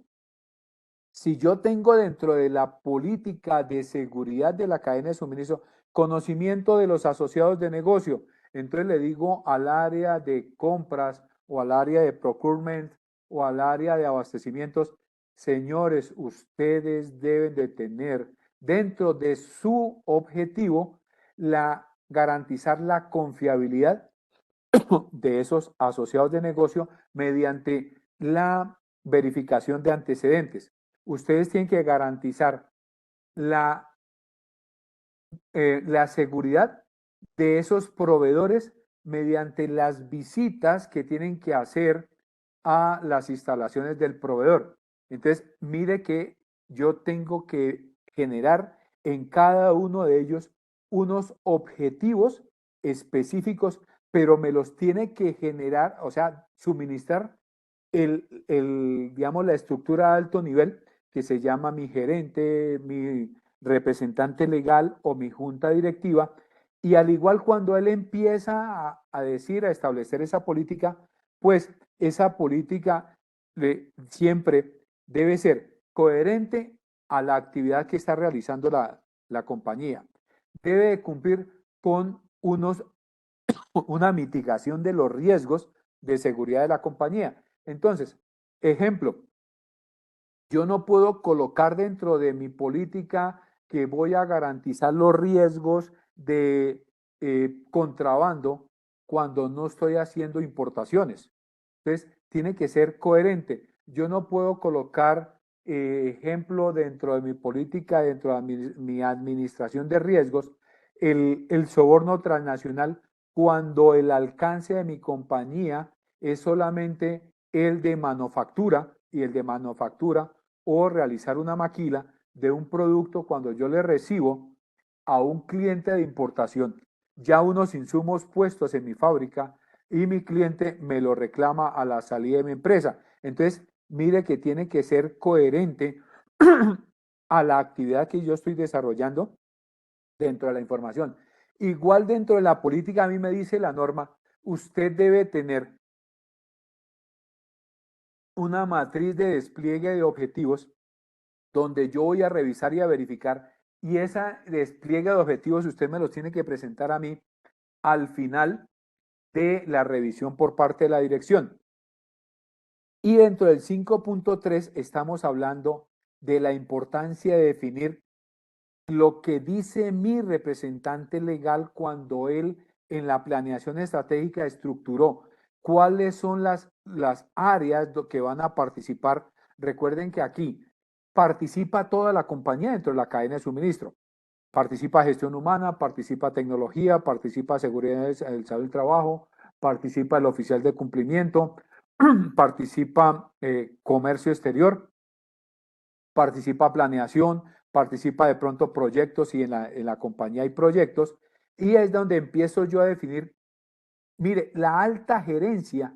si yo tengo dentro de la política de seguridad de la cadena de suministro conocimiento de los asociados de negocio, entonces le digo al área de compras o al área de procurement o al área de abastecimientos, señores, ustedes deben de tener dentro de su objetivo garantizar la confiabilidad de esos asociados de negocio mediante la verificación de antecedentes. Ustedes tienen que garantizar la seguridad de esos proveedores mediante las visitas que tienen que hacer a las instalaciones del proveedor. Entonces, mire que yo tengo que generar en cada uno de ellos unos objetivos específicos, pero me los tiene que generar, o sea, suministrar digamos, la estructura de alto nivel que se llama mi gerente, mi representante legal o mi junta directiva. Y al igual cuando él empieza a decir, a establecer esa política, pues esa política siempre debe ser coherente a la actividad que está realizando la compañía. Debe cumplir con una mitigación de los riesgos de seguridad de la compañía. Entonces, ejemplo, yo no puedo colocar dentro de mi política que voy a garantizar los riesgos de contrabando cuando no estoy haciendo importaciones. Entonces, tiene que ser coherente. Yo no puedo colocar ejemplo dentro de mi política, dentro de mi administración de riesgos, el soborno transnacional cuando el alcance de mi compañía es solamente el de manufactura y el de manufactura o realizar una maquila de un producto cuando yo le recibo a un cliente de importación ya unos insumos puestos en mi fábrica y mi cliente me lo reclama a la salida de mi empresa. Entonces, mire que tiene que ser coherente a la actividad que yo estoy desarrollando dentro de la información. Igual dentro de la política, a mí me dice la norma, usted debe tener una matriz de despliegue de objetivos donde yo voy a revisar y a verificar, y esa despliegue de objetivos usted me los tiene que presentar a mí al final de la revisión por parte de la dirección. Y dentro del 5.3 estamos hablando de la importancia de definir lo que dice mi representante legal cuando él en la planeación estratégica estructuró cuáles son las áreas que van a participar. Recuerden que aquí participa toda la compañía dentro de la cadena de suministro. Participa gestión humana, participa tecnología, participa seguridad del salud y trabajo, participa el oficial de cumplimiento, participa comercio exterior, participa planeación, participa de pronto proyectos y en la compañía hay proyectos, y es donde empiezo yo a definir, mire, la alta gerencia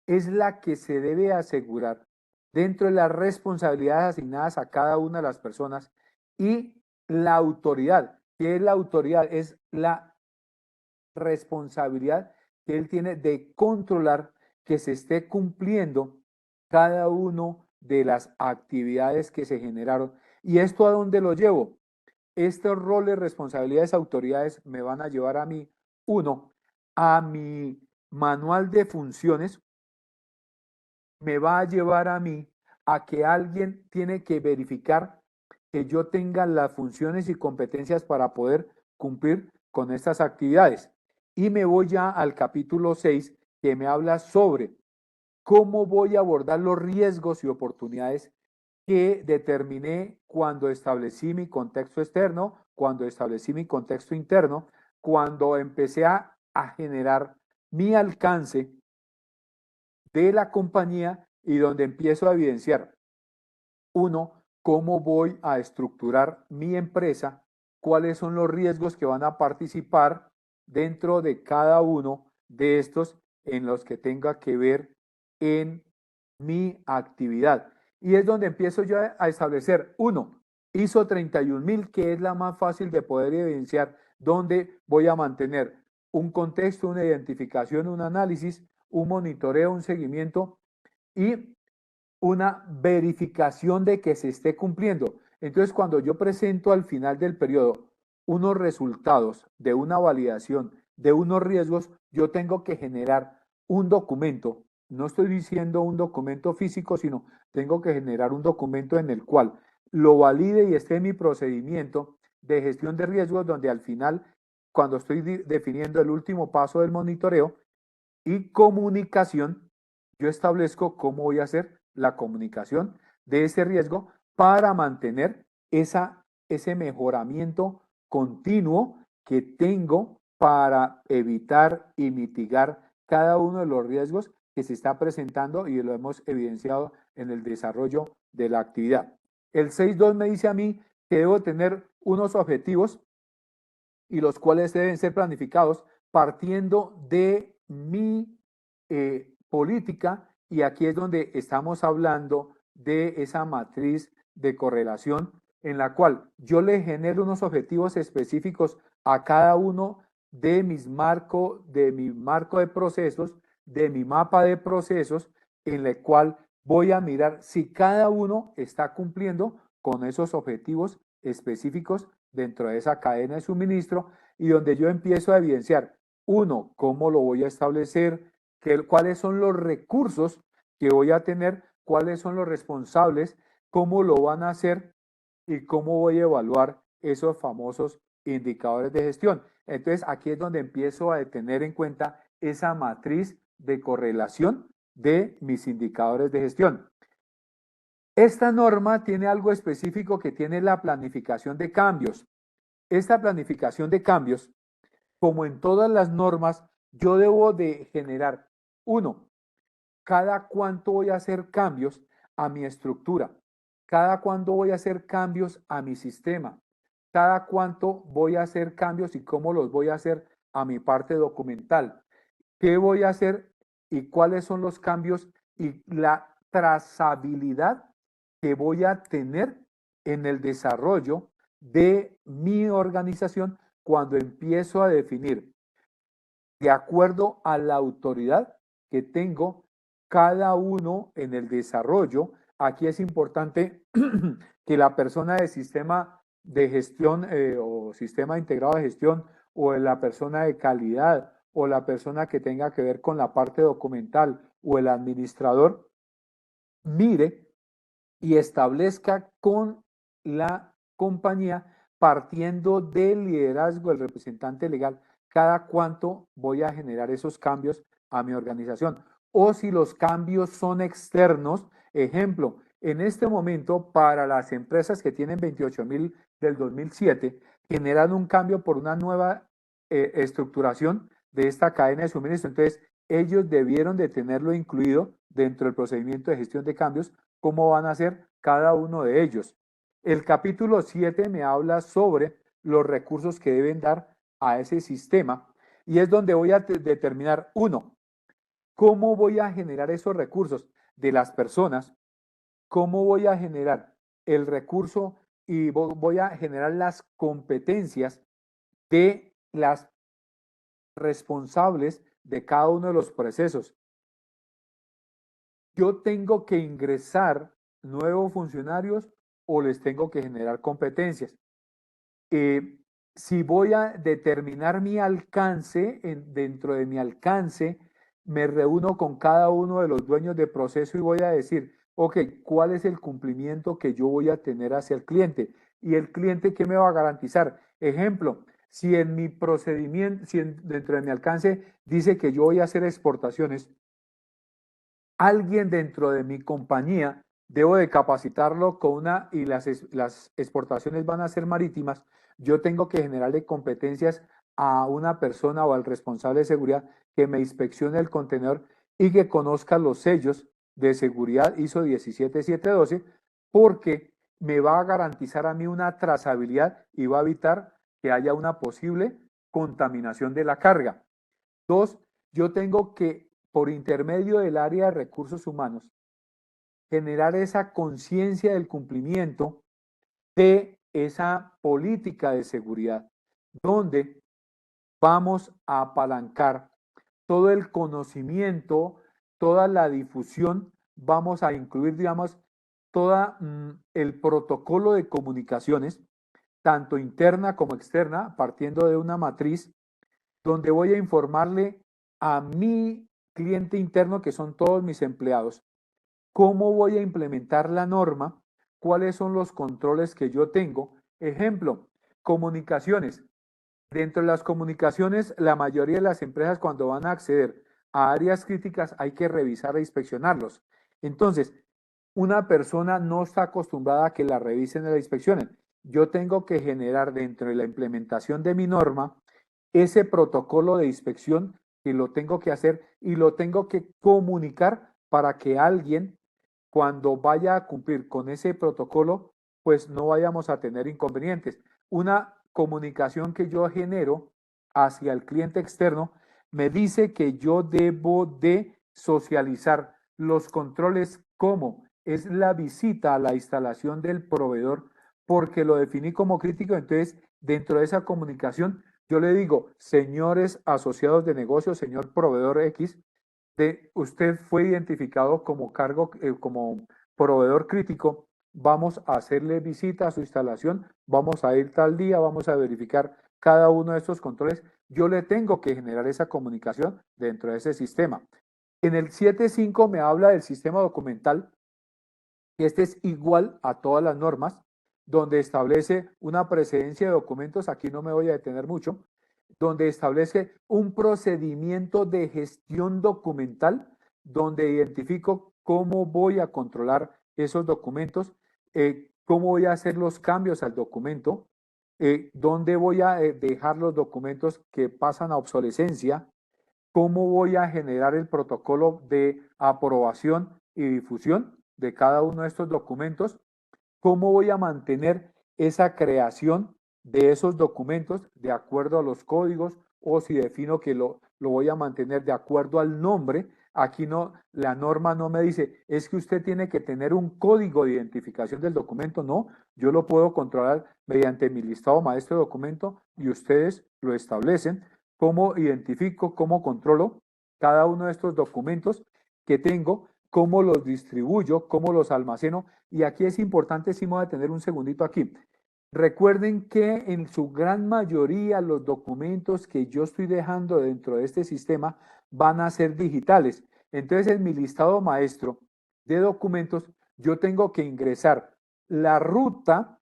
es la que se debe asegurar dentro de las responsabilidades asignadas a cada una de las personas y la autoridad. ¿Qué es la autoridad? Es la responsabilidad que él tiene de controlar que se esté cumpliendo cada uno de las actividades que se generaron. ¿Y esto a dónde lo llevo? Estos roles, responsabilidades, autoridades me van a llevar a mí, uno, a mi manual de funciones, me va a llevar a mí a que alguien tiene que verificar que yo tenga las funciones y competencias para poder cumplir con estas actividades. Y me voy ya al capítulo 6, que me habla sobre cómo voy a abordar los riesgos y oportunidades que determiné cuando establecí mi contexto externo, cuando establecí mi contexto interno, cuando empecé a generar mi alcance de la compañía y donde empiezo a evidenciar, uno, cómo voy a estructurar mi empresa, cuáles son los riesgos que van a participar dentro de cada uno de estos en los que tenga que ver en mi actividad. Y es donde empiezo yo a establecer, uno, ISO 31000, que es la más fácil de poder evidenciar, donde voy a mantener un contexto, una identificación, un análisis, un monitoreo, un seguimiento y una verificación de que se esté cumpliendo. Entonces, cuando yo presento al final del periodo unos resultados de una validación, de unos riesgos, yo tengo que generar un documento. No estoy diciendo un documento físico, sino tengo que generar un documento en el cual lo valide y esté en mi procedimiento de gestión de riesgos, donde al final, cuando estoy definiendo el último paso del monitoreo y comunicación, yo establezco cómo voy a hacer la comunicación de ese riesgo para mantener ese mejoramiento continuo que tengo para evitar y mitigar cada uno de los riesgos que se está presentando y lo hemos evidenciado en el desarrollo de la actividad. El 6.2 me dice a mí que debo tener unos objetivos y los cuales deben ser planificados partiendo de mi política, y aquí es donde estamos hablando de esa matriz de correlación en la cual yo le genero unos objetivos específicos a cada uno de mi marco de procesos, de mi mapa de procesos, en el cual voy a mirar si cada uno está cumpliendo con esos objetivos específicos dentro de esa cadena de suministro, y donde yo empiezo a evidenciar, uno, cómo lo voy a establecer, cuáles son los recursos que voy a tener, cuáles son los responsables, cómo lo van a hacer y cómo voy a evaluar esos famosos indicadores de gestión. Entonces, aquí es donde empiezo a tener en cuenta esa matriz de correlación de mis indicadores de gestión. Esta norma tiene algo específico que tiene la planificación de cambios. Esta planificación de cambios, como en todas las normas, yo debo de generar, uno, cada cuánto voy a hacer cambios a mi estructura, cada cuánto voy a hacer cambios a mi sistema, cada cuánto voy a hacer cambios y cómo los voy a hacer a mi parte documental, qué voy a hacer y cuáles son los cambios y la trazabilidad que voy a tener en el desarrollo de mi organización cuando empiezo a definir, de acuerdo a la autoridad que tengo cada uno en el desarrollo. Aquí es importante que la persona de sistema de gestión o sistema integrado de gestión, o la persona de calidad, o la persona que tenga que ver con la parte documental, o el administrador, mire y establezca con la compañía, partiendo del liderazgo del representante legal, cada cuánto voy a generar esos cambios a mi organización. O si los cambios son externos, ejemplo, en este momento para las empresas que tienen 28.000 del 2007, generan un cambio por una nueva estructuración de esta cadena de suministro. Entonces, ellos debieron de tenerlo incluido dentro del procedimiento de gestión de cambios, cómo van a hacer cada uno de ellos. El capítulo 7 me habla sobre los recursos que deben dar a ese sistema y es donde voy a determinar, uno, cómo voy a generar esos recursos de las personas, cómo voy a generar el recurso y voy a generar las competencias de las responsables de cada uno de los procesos. Yo tengo que ingresar nuevos funcionarios o les tengo que generar competencias. Si voy a determinar mi alcance, dentro de mi alcance, me reúno con cada uno de los dueños de proceso y voy a decir, ok, ¿cuál es el cumplimiento que yo voy a tener hacia el cliente? Y el cliente, ¿qué me va a garantizar? Ejemplo, si en mi procedimiento, si dentro de mi alcance dice que yo voy a hacer exportaciones, alguien dentro de mi compañía debo de capacitarlo con una, y las exportaciones van a ser marítimas, yo tengo que generarle competencias a una persona o al responsable de seguridad que me inspeccione el contenedor y que conozca los sellos de seguridad ISO 17712, porque me va a garantizar a mí una trazabilidad y va a evitar que haya una posible contaminación de la carga. Dos, yo tengo que, por intermedio del área de recursos humanos, generar esa conciencia del cumplimiento de esa política de seguridad, donde vamos a apalancar todo el conocimiento, toda la difusión, vamos a incluir, digamos, todo el protocolo de comunicaciones, tanto interna como externa, partiendo de una matriz, donde voy a informarle a mi cliente interno, que son todos mis empleados, cómo voy a implementar la norma, cuáles son los controles que yo tengo. Ejemplo, comunicaciones. Dentro de las comunicaciones, la mayoría de las empresas cuando van a acceder a áreas críticas hay que revisar e inspeccionarlos. Entonces, una persona no está acostumbrada a que la revisen y la inspeccionen. Yo tengo que generar dentro de la implementación de mi norma ese protocolo de inspección que lo tengo que hacer y lo tengo que comunicar para que alguien, cuando vaya a cumplir con ese protocolo, pues no vayamos a tener inconvenientes. Una comunicación que yo genero hacia el cliente externo me dice que yo debo de socializar los controles como es la visita a la instalación del proveedor, porque lo definí como crítico. Entonces, dentro de esa comunicación, yo le digo, señores asociados de negocio, señor proveedor X, usted fue identificado como como proveedor crítico, vamos a hacerle visita a su instalación, vamos a ir tal día, vamos a verificar cada uno de estos controles. Yo le tengo que generar esa comunicación dentro de ese sistema. En el 7.5 me habla del sistema documental, que este es igual a todas las normas, donde establece una precedencia de documentos, aquí no me voy a detener mucho, donde establece un procedimiento de gestión documental, donde identifico cómo voy a controlar esos documentos, cómo voy a hacer los cambios al documento, dónde voy a dejar los documentos que pasan a obsolescencia, cómo voy a generar el protocolo de aprobación y difusión de cada uno de estos documentos, cómo voy a mantener esa creación de esos documentos de acuerdo a los códigos, o si defino que lo voy a mantener de acuerdo al nombre. Aquí no, la norma no me dice, es que usted tiene que tener un código de identificación del documento. No, yo lo puedo controlar mediante mi listado maestro de documento y ustedes lo establecen. Cómo identifico, cómo controlo cada uno de estos documentos que tengo, cómo los distribuyo, cómo los almaceno. Y aquí es importante, sí me voy a detener un segundito aquí. Recuerden que en su gran mayoría los documentos que yo estoy dejando dentro de este sistema van a ser digitales. Entonces en mi listado maestro de documentos yo tengo que ingresar la ruta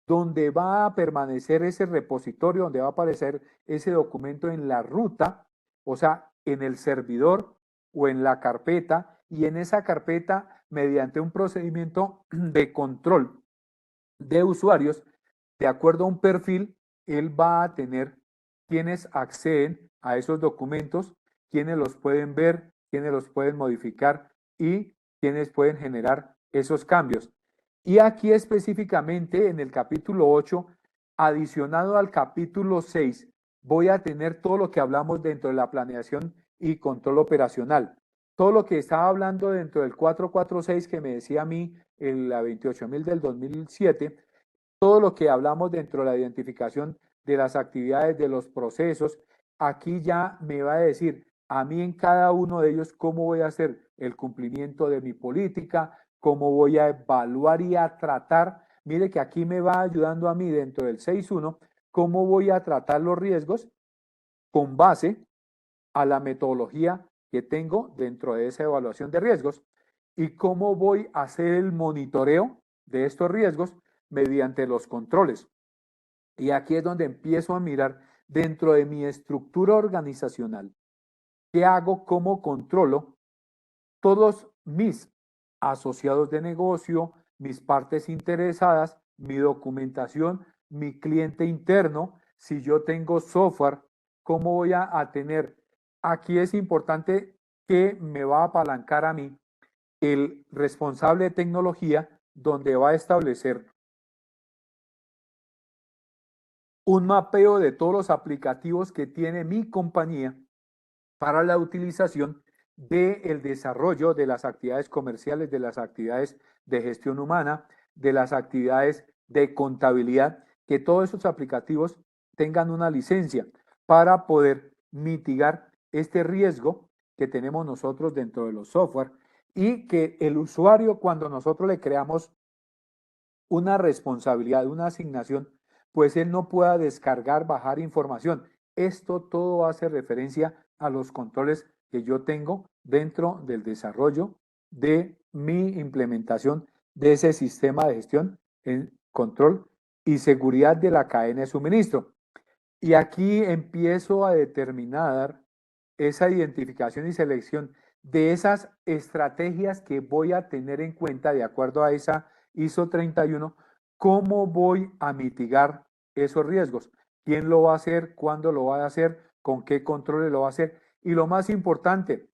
donde va a permanecer ese repositorio, donde va a aparecer ese documento en la ruta, o sea, en el servidor o en la carpeta, y en esa carpeta, mediante un procedimiento de control de usuarios, de acuerdo a un perfil, él va a tener quienes acceden a esos documentos, quienes los pueden ver, quienes los pueden modificar y quienes pueden generar esos cambios. Y aquí específicamente en el capítulo 8, adicionado al capítulo 6, voy a tener todo lo que hablamos dentro de la planeación y control operacional. Todo lo que estaba hablando dentro del 446 que me decía a mí, la 28.000 del 2007, todo lo que hablamos dentro de la identificación de las actividades, de los procesos, aquí ya me va a decir a mí en cada uno de ellos cómo voy a hacer el cumplimiento de mi política, cómo voy a evaluar y a tratar. Mire que aquí me va ayudando a mí dentro del 6.1, cómo voy a tratar los riesgos con base a la metodología que tengo dentro de esa evaluación de riesgos y cómo voy a hacer el monitoreo de estos riesgos mediante los controles. Y aquí es donde empiezo a mirar dentro de mi estructura organizacional, qué hago, cómo controlo todos mis asociados de negocio, mis partes interesadas, mi documentación, mi cliente interno, si yo tengo software, cómo voy a tener. Aquí es importante que me va a apalancar a mí el responsable de tecnología, donde va a establecer un mapeo de todos los aplicativos que tiene mi compañía para la utilización del desarrollo de las actividades comerciales, de las actividades de gestión humana, de las actividades de contabilidad, que todos esos aplicativos tengan una licencia para poder mitigar este riesgo que tenemos nosotros dentro de los software y que el usuario, cuando nosotros le creamos una responsabilidad, una asignación, pues él no pueda descargar, bajar información. Esto todo hace referencia a los controles que yo tengo dentro del desarrollo de mi implementación de ese sistema de gestión en control y seguridad de la cadena de suministro. Y aquí empiezo a determinar esa identificación y selección de esas estrategias que voy a tener en cuenta de acuerdo a esa ISO 31, cómo voy a mitigar esos riesgos, quién lo va a hacer, cuándo lo va a hacer, con qué controles lo va a hacer. Y lo más importante,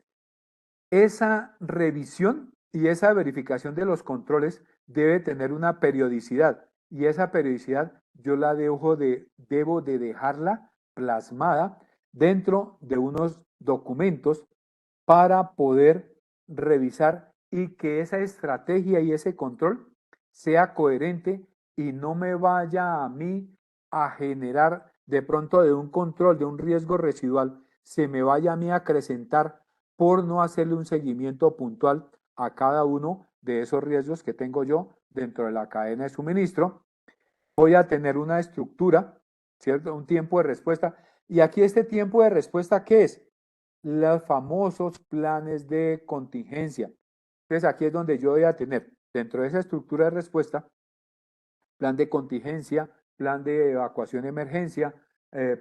esa revisión y esa verificación de los controles debe tener una periodicidad y esa periodicidad yo la debo de dejarla plasmada dentro de unos documentos para poder revisar y que esa estrategia y ese control sea coherente y no me vaya a mí a generar de pronto de un control, de un riesgo residual, se me vaya a mí a acrecentar por no hacerle un seguimiento puntual a cada uno de esos riesgos que tengo yo dentro de la cadena de suministro. Voy a tener una estructura, ¿cierto? Un tiempo de respuesta. Y aquí este tiempo de respuesta, ¿qué es? Los famosos planes de contingencia. Entonces aquí es donde yo voy a tener dentro de esa estructura de respuesta, plan de contingencia, plan de evacuación de emergencia,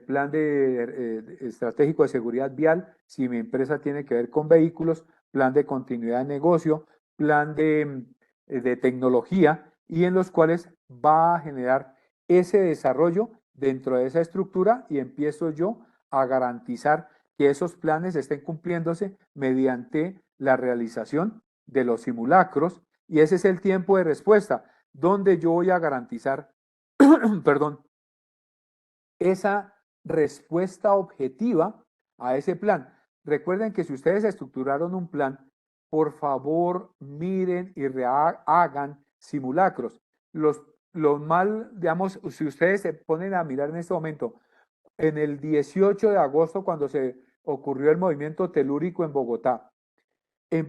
plan estratégico de seguridad vial, si mi empresa tiene que ver con vehículos, plan de continuidad de negocio, plan de tecnología, y en los cuales va a generar ese desarrollo dentro de esa estructura y empiezo yo a garantizar que esos planes estén cumpliéndose mediante la realización de los simulacros, y ese es el tiempo de respuesta donde yo voy a garantizar, perdón, esa respuesta objetiva a ese plan. Recuerden que si ustedes estructuraron un plan, por favor miren y hagan simulacros. Los mal, digamos, si ustedes se ponen a mirar en este momento, en el 18 de agosto, cuando se ocurrió el movimiento telúrico en Bogotá,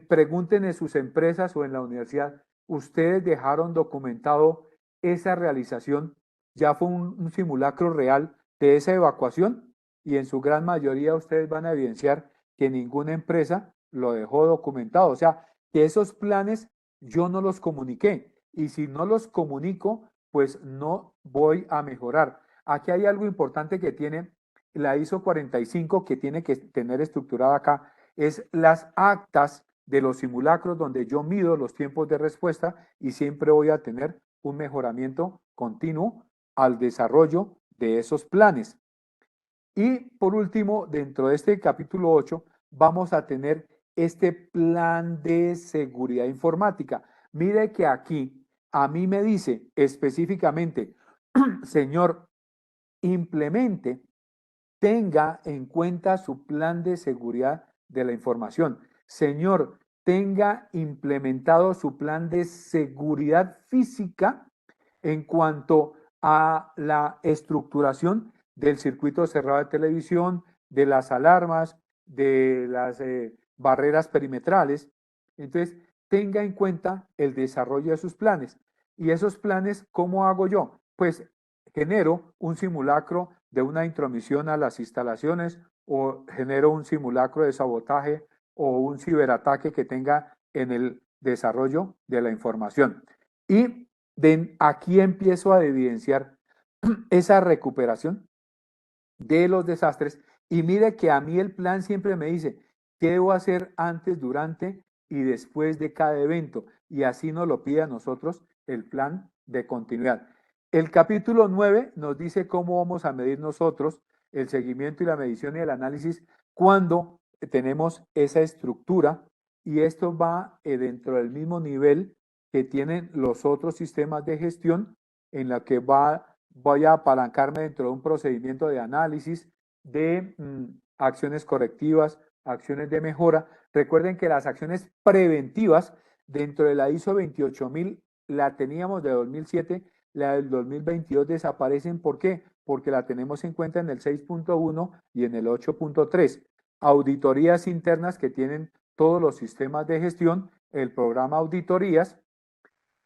pregunten en sus empresas o en la universidad, ¿ustedes dejaron documentado esa realización? ¿Ya fue un simulacro real de esa evacuación? Y en su gran mayoría ustedes van a evidenciar que ninguna empresa lo dejó documentado. O sea, que esos planes yo no los comuniqué. Y si no los comunico, pues no voy a mejorar. Aquí hay algo importante que tiene la ISO 45 que tiene que tener estructurada acá, es las actas de los simulacros donde yo mido los tiempos de respuesta y siempre voy a tener un mejoramiento continuo al desarrollo de esos planes. Y por último, dentro de este capítulo 8, vamos a tener este plan de seguridad informática. Mire que aquí a mí me dice específicamente, señor, implemente, tenga en cuenta su plan de seguridad de la información. Señor, tenga implementado su plan de seguridad física en cuanto a la estructuración del circuito cerrado de televisión, de las alarmas, de las barreras perimetrales. Entonces, tenga en cuenta el desarrollo de sus planes. Y esos planes, ¿cómo hago yo? Pues genero un simulacro de una intromisión a las instalaciones o genero un simulacro de sabotaje o un ciberataque que tenga en el desarrollo de la información. Y aquí empiezo a evidenciar esa recuperación de los desastres y mire que a mí el plan siempre me dice qué debo hacer antes, durante y después de cada evento y así nos lo pide a nosotros el plan de continuidad. El capítulo 9 nos dice cómo vamos a medir nosotros el seguimiento y la medición y el análisis cuando tenemos esa estructura y esto va dentro del mismo nivel que tienen los otros sistemas de gestión en la que voy a apalancarme dentro de un procedimiento de análisis de acciones correctivas, acciones de mejora. Recuerden que las acciones preventivas dentro de la ISO 28000 la teníamos de 2007, la del 2022 desaparecen. ¿Por qué? Porque la tenemos en cuenta en el 6.1 y en el 8.3. Auditorías internas que tienen todos los sistemas de gestión, el programa auditorías,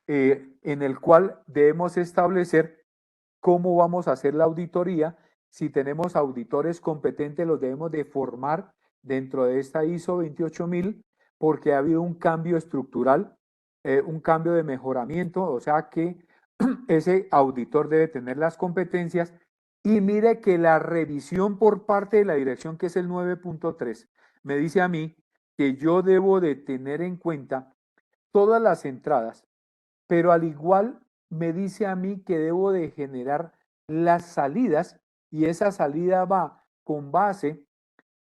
en el cual debemos establecer cómo vamos a hacer la auditoría. Si tenemos auditores competentes, los debemos de formar dentro de esta ISO 28000 porque ha habido un cambio estructural, un cambio de mejoramiento, o sea que ese auditor debe tener las competencias. Y mire que la revisión por parte de la dirección, que es el 9.3, me dice a mí que yo debo de tener en cuenta todas las entradas, pero al igual me dice a mí que debo de generar las salidas y esa salida va con base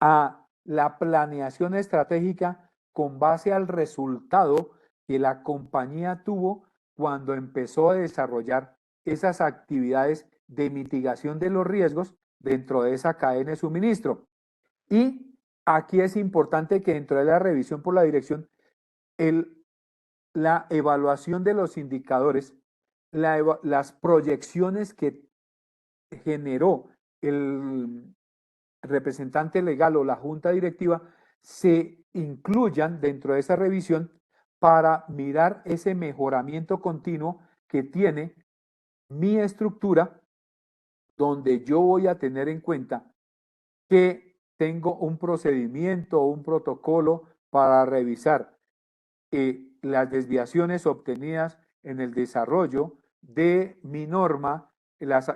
a la planeación estratégica, con base al resultado que la compañía tuvo cuando empezó a desarrollar esas actividades de mitigación de los riesgos dentro de esa cadena de suministro. Y aquí es importante que dentro de la revisión por la dirección, la evaluación de los indicadores, las proyecciones que generó el representante legal o la junta directiva se incluyan dentro de esa revisión para mirar ese mejoramiento continuo que tiene mi estructura, donde yo voy a tener en cuenta que tengo un procedimiento o un protocolo para revisar las desviaciones obtenidas en el desarrollo de mi norma, las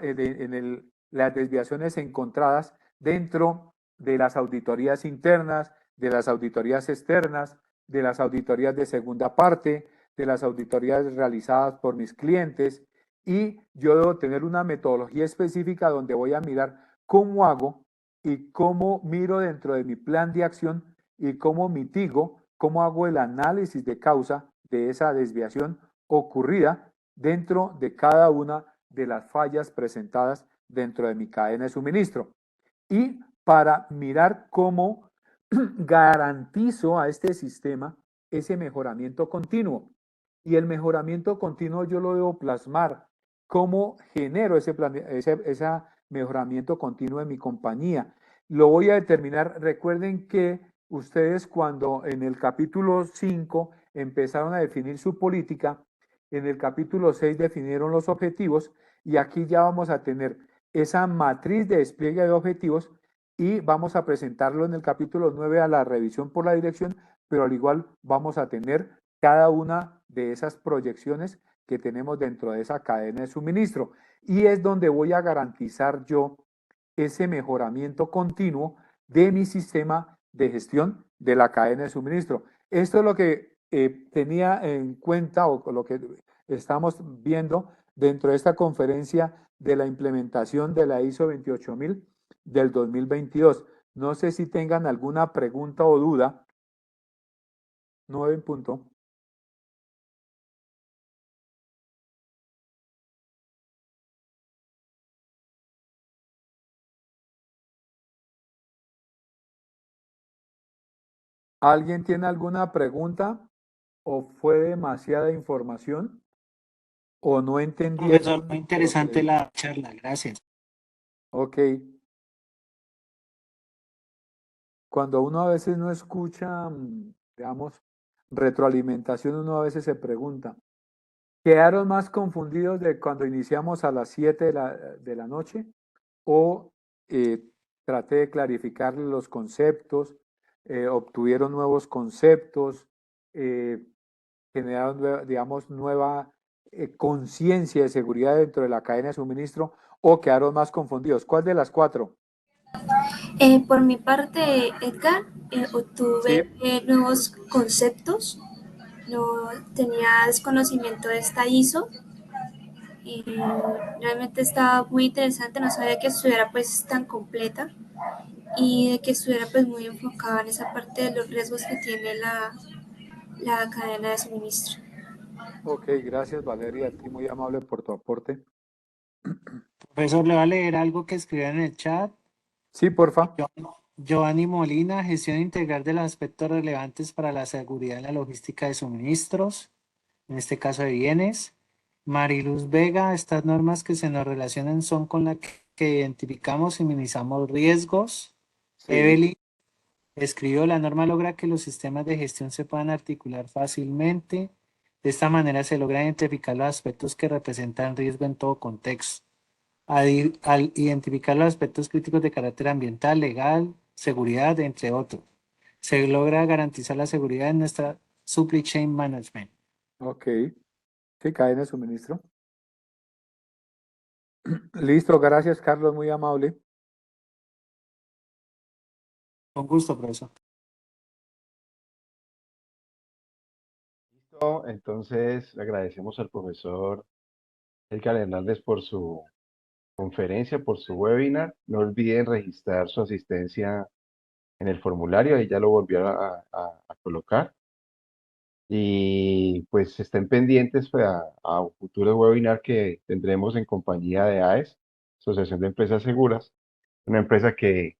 desviaciones encontradas dentro de las auditorías internas, de las auditorías externas, de las auditorías de segunda parte, de las auditorías realizadas por mis clientes, y yo debo tener una metodología específica donde voy a mirar cómo hago y cómo miro dentro de mi plan de acción y cómo mitigo, cómo hago el análisis de causa de esa desviación ocurrida dentro de cada una de las fallas presentadas dentro de mi cadena de suministro. Y para mirar cómo garantizo a este sistema ese mejoramiento continuo. Y el mejoramiento continuo yo lo debo plasmar. ¿Cómo genero ese mejoramiento continuo en mi compañía? Lo voy a determinar. Recuerden que ustedes cuando en el capítulo 5 empezaron a definir su política, en el capítulo 6 definieron los objetivos y aquí ya vamos a tener esa matriz de despliegue de objetivos y vamos a presentarlo en el capítulo 9 a la revisión por la dirección, pero al igual vamos a tener cada una de esas proyecciones que tenemos dentro de esa cadena de suministro. Y es donde voy a garantizar yo ese mejoramiento continuo de mi sistema de gestión de la cadena de suministro. Esto es lo que tenía en cuenta o lo que estamos viendo dentro de esta conferencia de la implementación de la ISO 28000 del 2022. No sé si tengan alguna pregunta o duda. 9 en punto. ¿Alguien tiene alguna pregunta? ¿O fue demasiada información? ¿O no entendieron?
Profesor, muy interesante la charla, gracias.
Ok. Cuando uno a veces no escucha, digamos, retroalimentación, uno a veces se pregunta, ¿quedaron más confundidos de cuando iniciamos a las 7 de la noche? ¿O traté de clarificar los conceptos, obtuvieron nuevos conceptos, generaron, digamos, nueva conciencia de seguridad dentro de la cadena de suministro o quedaron más confundidos? ¿Cuál de las cuatro?
Por mi parte, Edgar, obtuve nuevos conceptos, no tenía desconocimiento de esta ISO y realmente estaba muy interesante, no sabía que estuviera pues tan completa y de que estuviera pues muy enfocada en esa parte de los riesgos que tiene la cadena de suministro.
Ok, gracias Valeria, a ti muy amable por tu aporte.
Profesor, le va a leer algo que escribieron en el chat.
Sí, porfa.
Giovanni Molina, gestión integral de los aspectos relevantes para la seguridad en la logística de suministros, en este caso de bienes. Mariluz Vega, estas normas que se nos relacionan son con las que identificamos y minimizamos riesgos.
Sí.
Evelyn escribió, la norma logra que los sistemas de gestión se puedan articular fácilmente. De esta manera se logra identificar los aspectos que representan riesgo en todo contexto. Al identificar los aspectos críticos de carácter ambiental, legal, seguridad, entre otros, se logra garantizar la seguridad en nuestra supply chain management.
Ok. Sí, cadena de suministro. Listo, gracias Carlos, muy amable.
Con gusto, profesor.
Listo, entonces agradecemos al profesor Edgar Hernández por su conferencia, por su webinar. No olviden registrar su asistencia en el formulario, ahí ya lo volvió a colocar. Y pues estén pendientes a un futuro webinar que tendremos en compañía de AES, Asociación de Empresas Seguras, una empresa que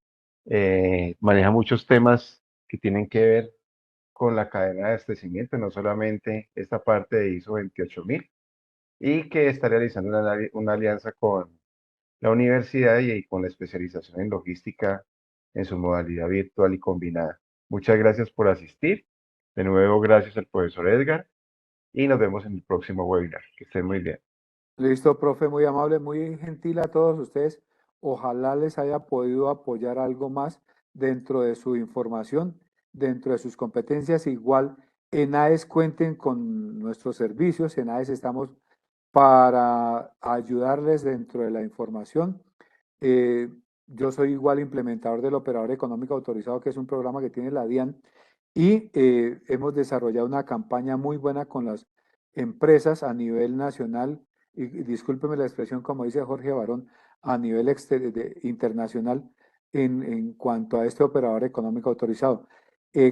maneja muchos temas que tienen que ver con la cadena de abastecimiento, no solamente esta parte de ISO 28000, y que está realizando una alianza con la universidad y con la especialización en logística en su modalidad virtual y combinada. Muchas gracias por asistir. De nuevo, gracias al profesor Edgar y nos vemos en el próximo webinar. Que estén muy bien.
Listo, profe, muy amable, muy gentil a todos ustedes. Ojalá les haya podido apoyar algo más dentro de su información, dentro de sus competencias. Igual en AES cuenten con nuestros servicios. En AES estamos para ayudarles dentro de la información. Yo soy igual implementador del operador económico autorizado, que es un programa que tiene la DIAN, y hemos desarrollado una campaña muy buena con las empresas a nivel nacional, y discúlpeme la expresión, como dice Jorge Barón, a nivel internacional en cuanto a este operador económico autorizado.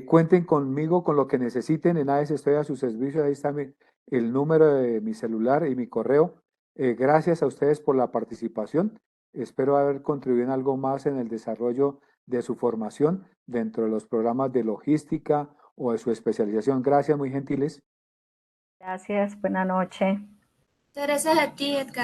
Cuenten conmigo con lo que necesiten. En AES estoy a sus servicios. Ahí está el número de mi celular y mi correo. Gracias a ustedes por la participación. Espero haber contribuido en algo más en el desarrollo de su formación dentro de los programas de logística o de su especialización. Gracias, muy gentiles.
Gracias, buena noche.
Gracias a ti, Edgar.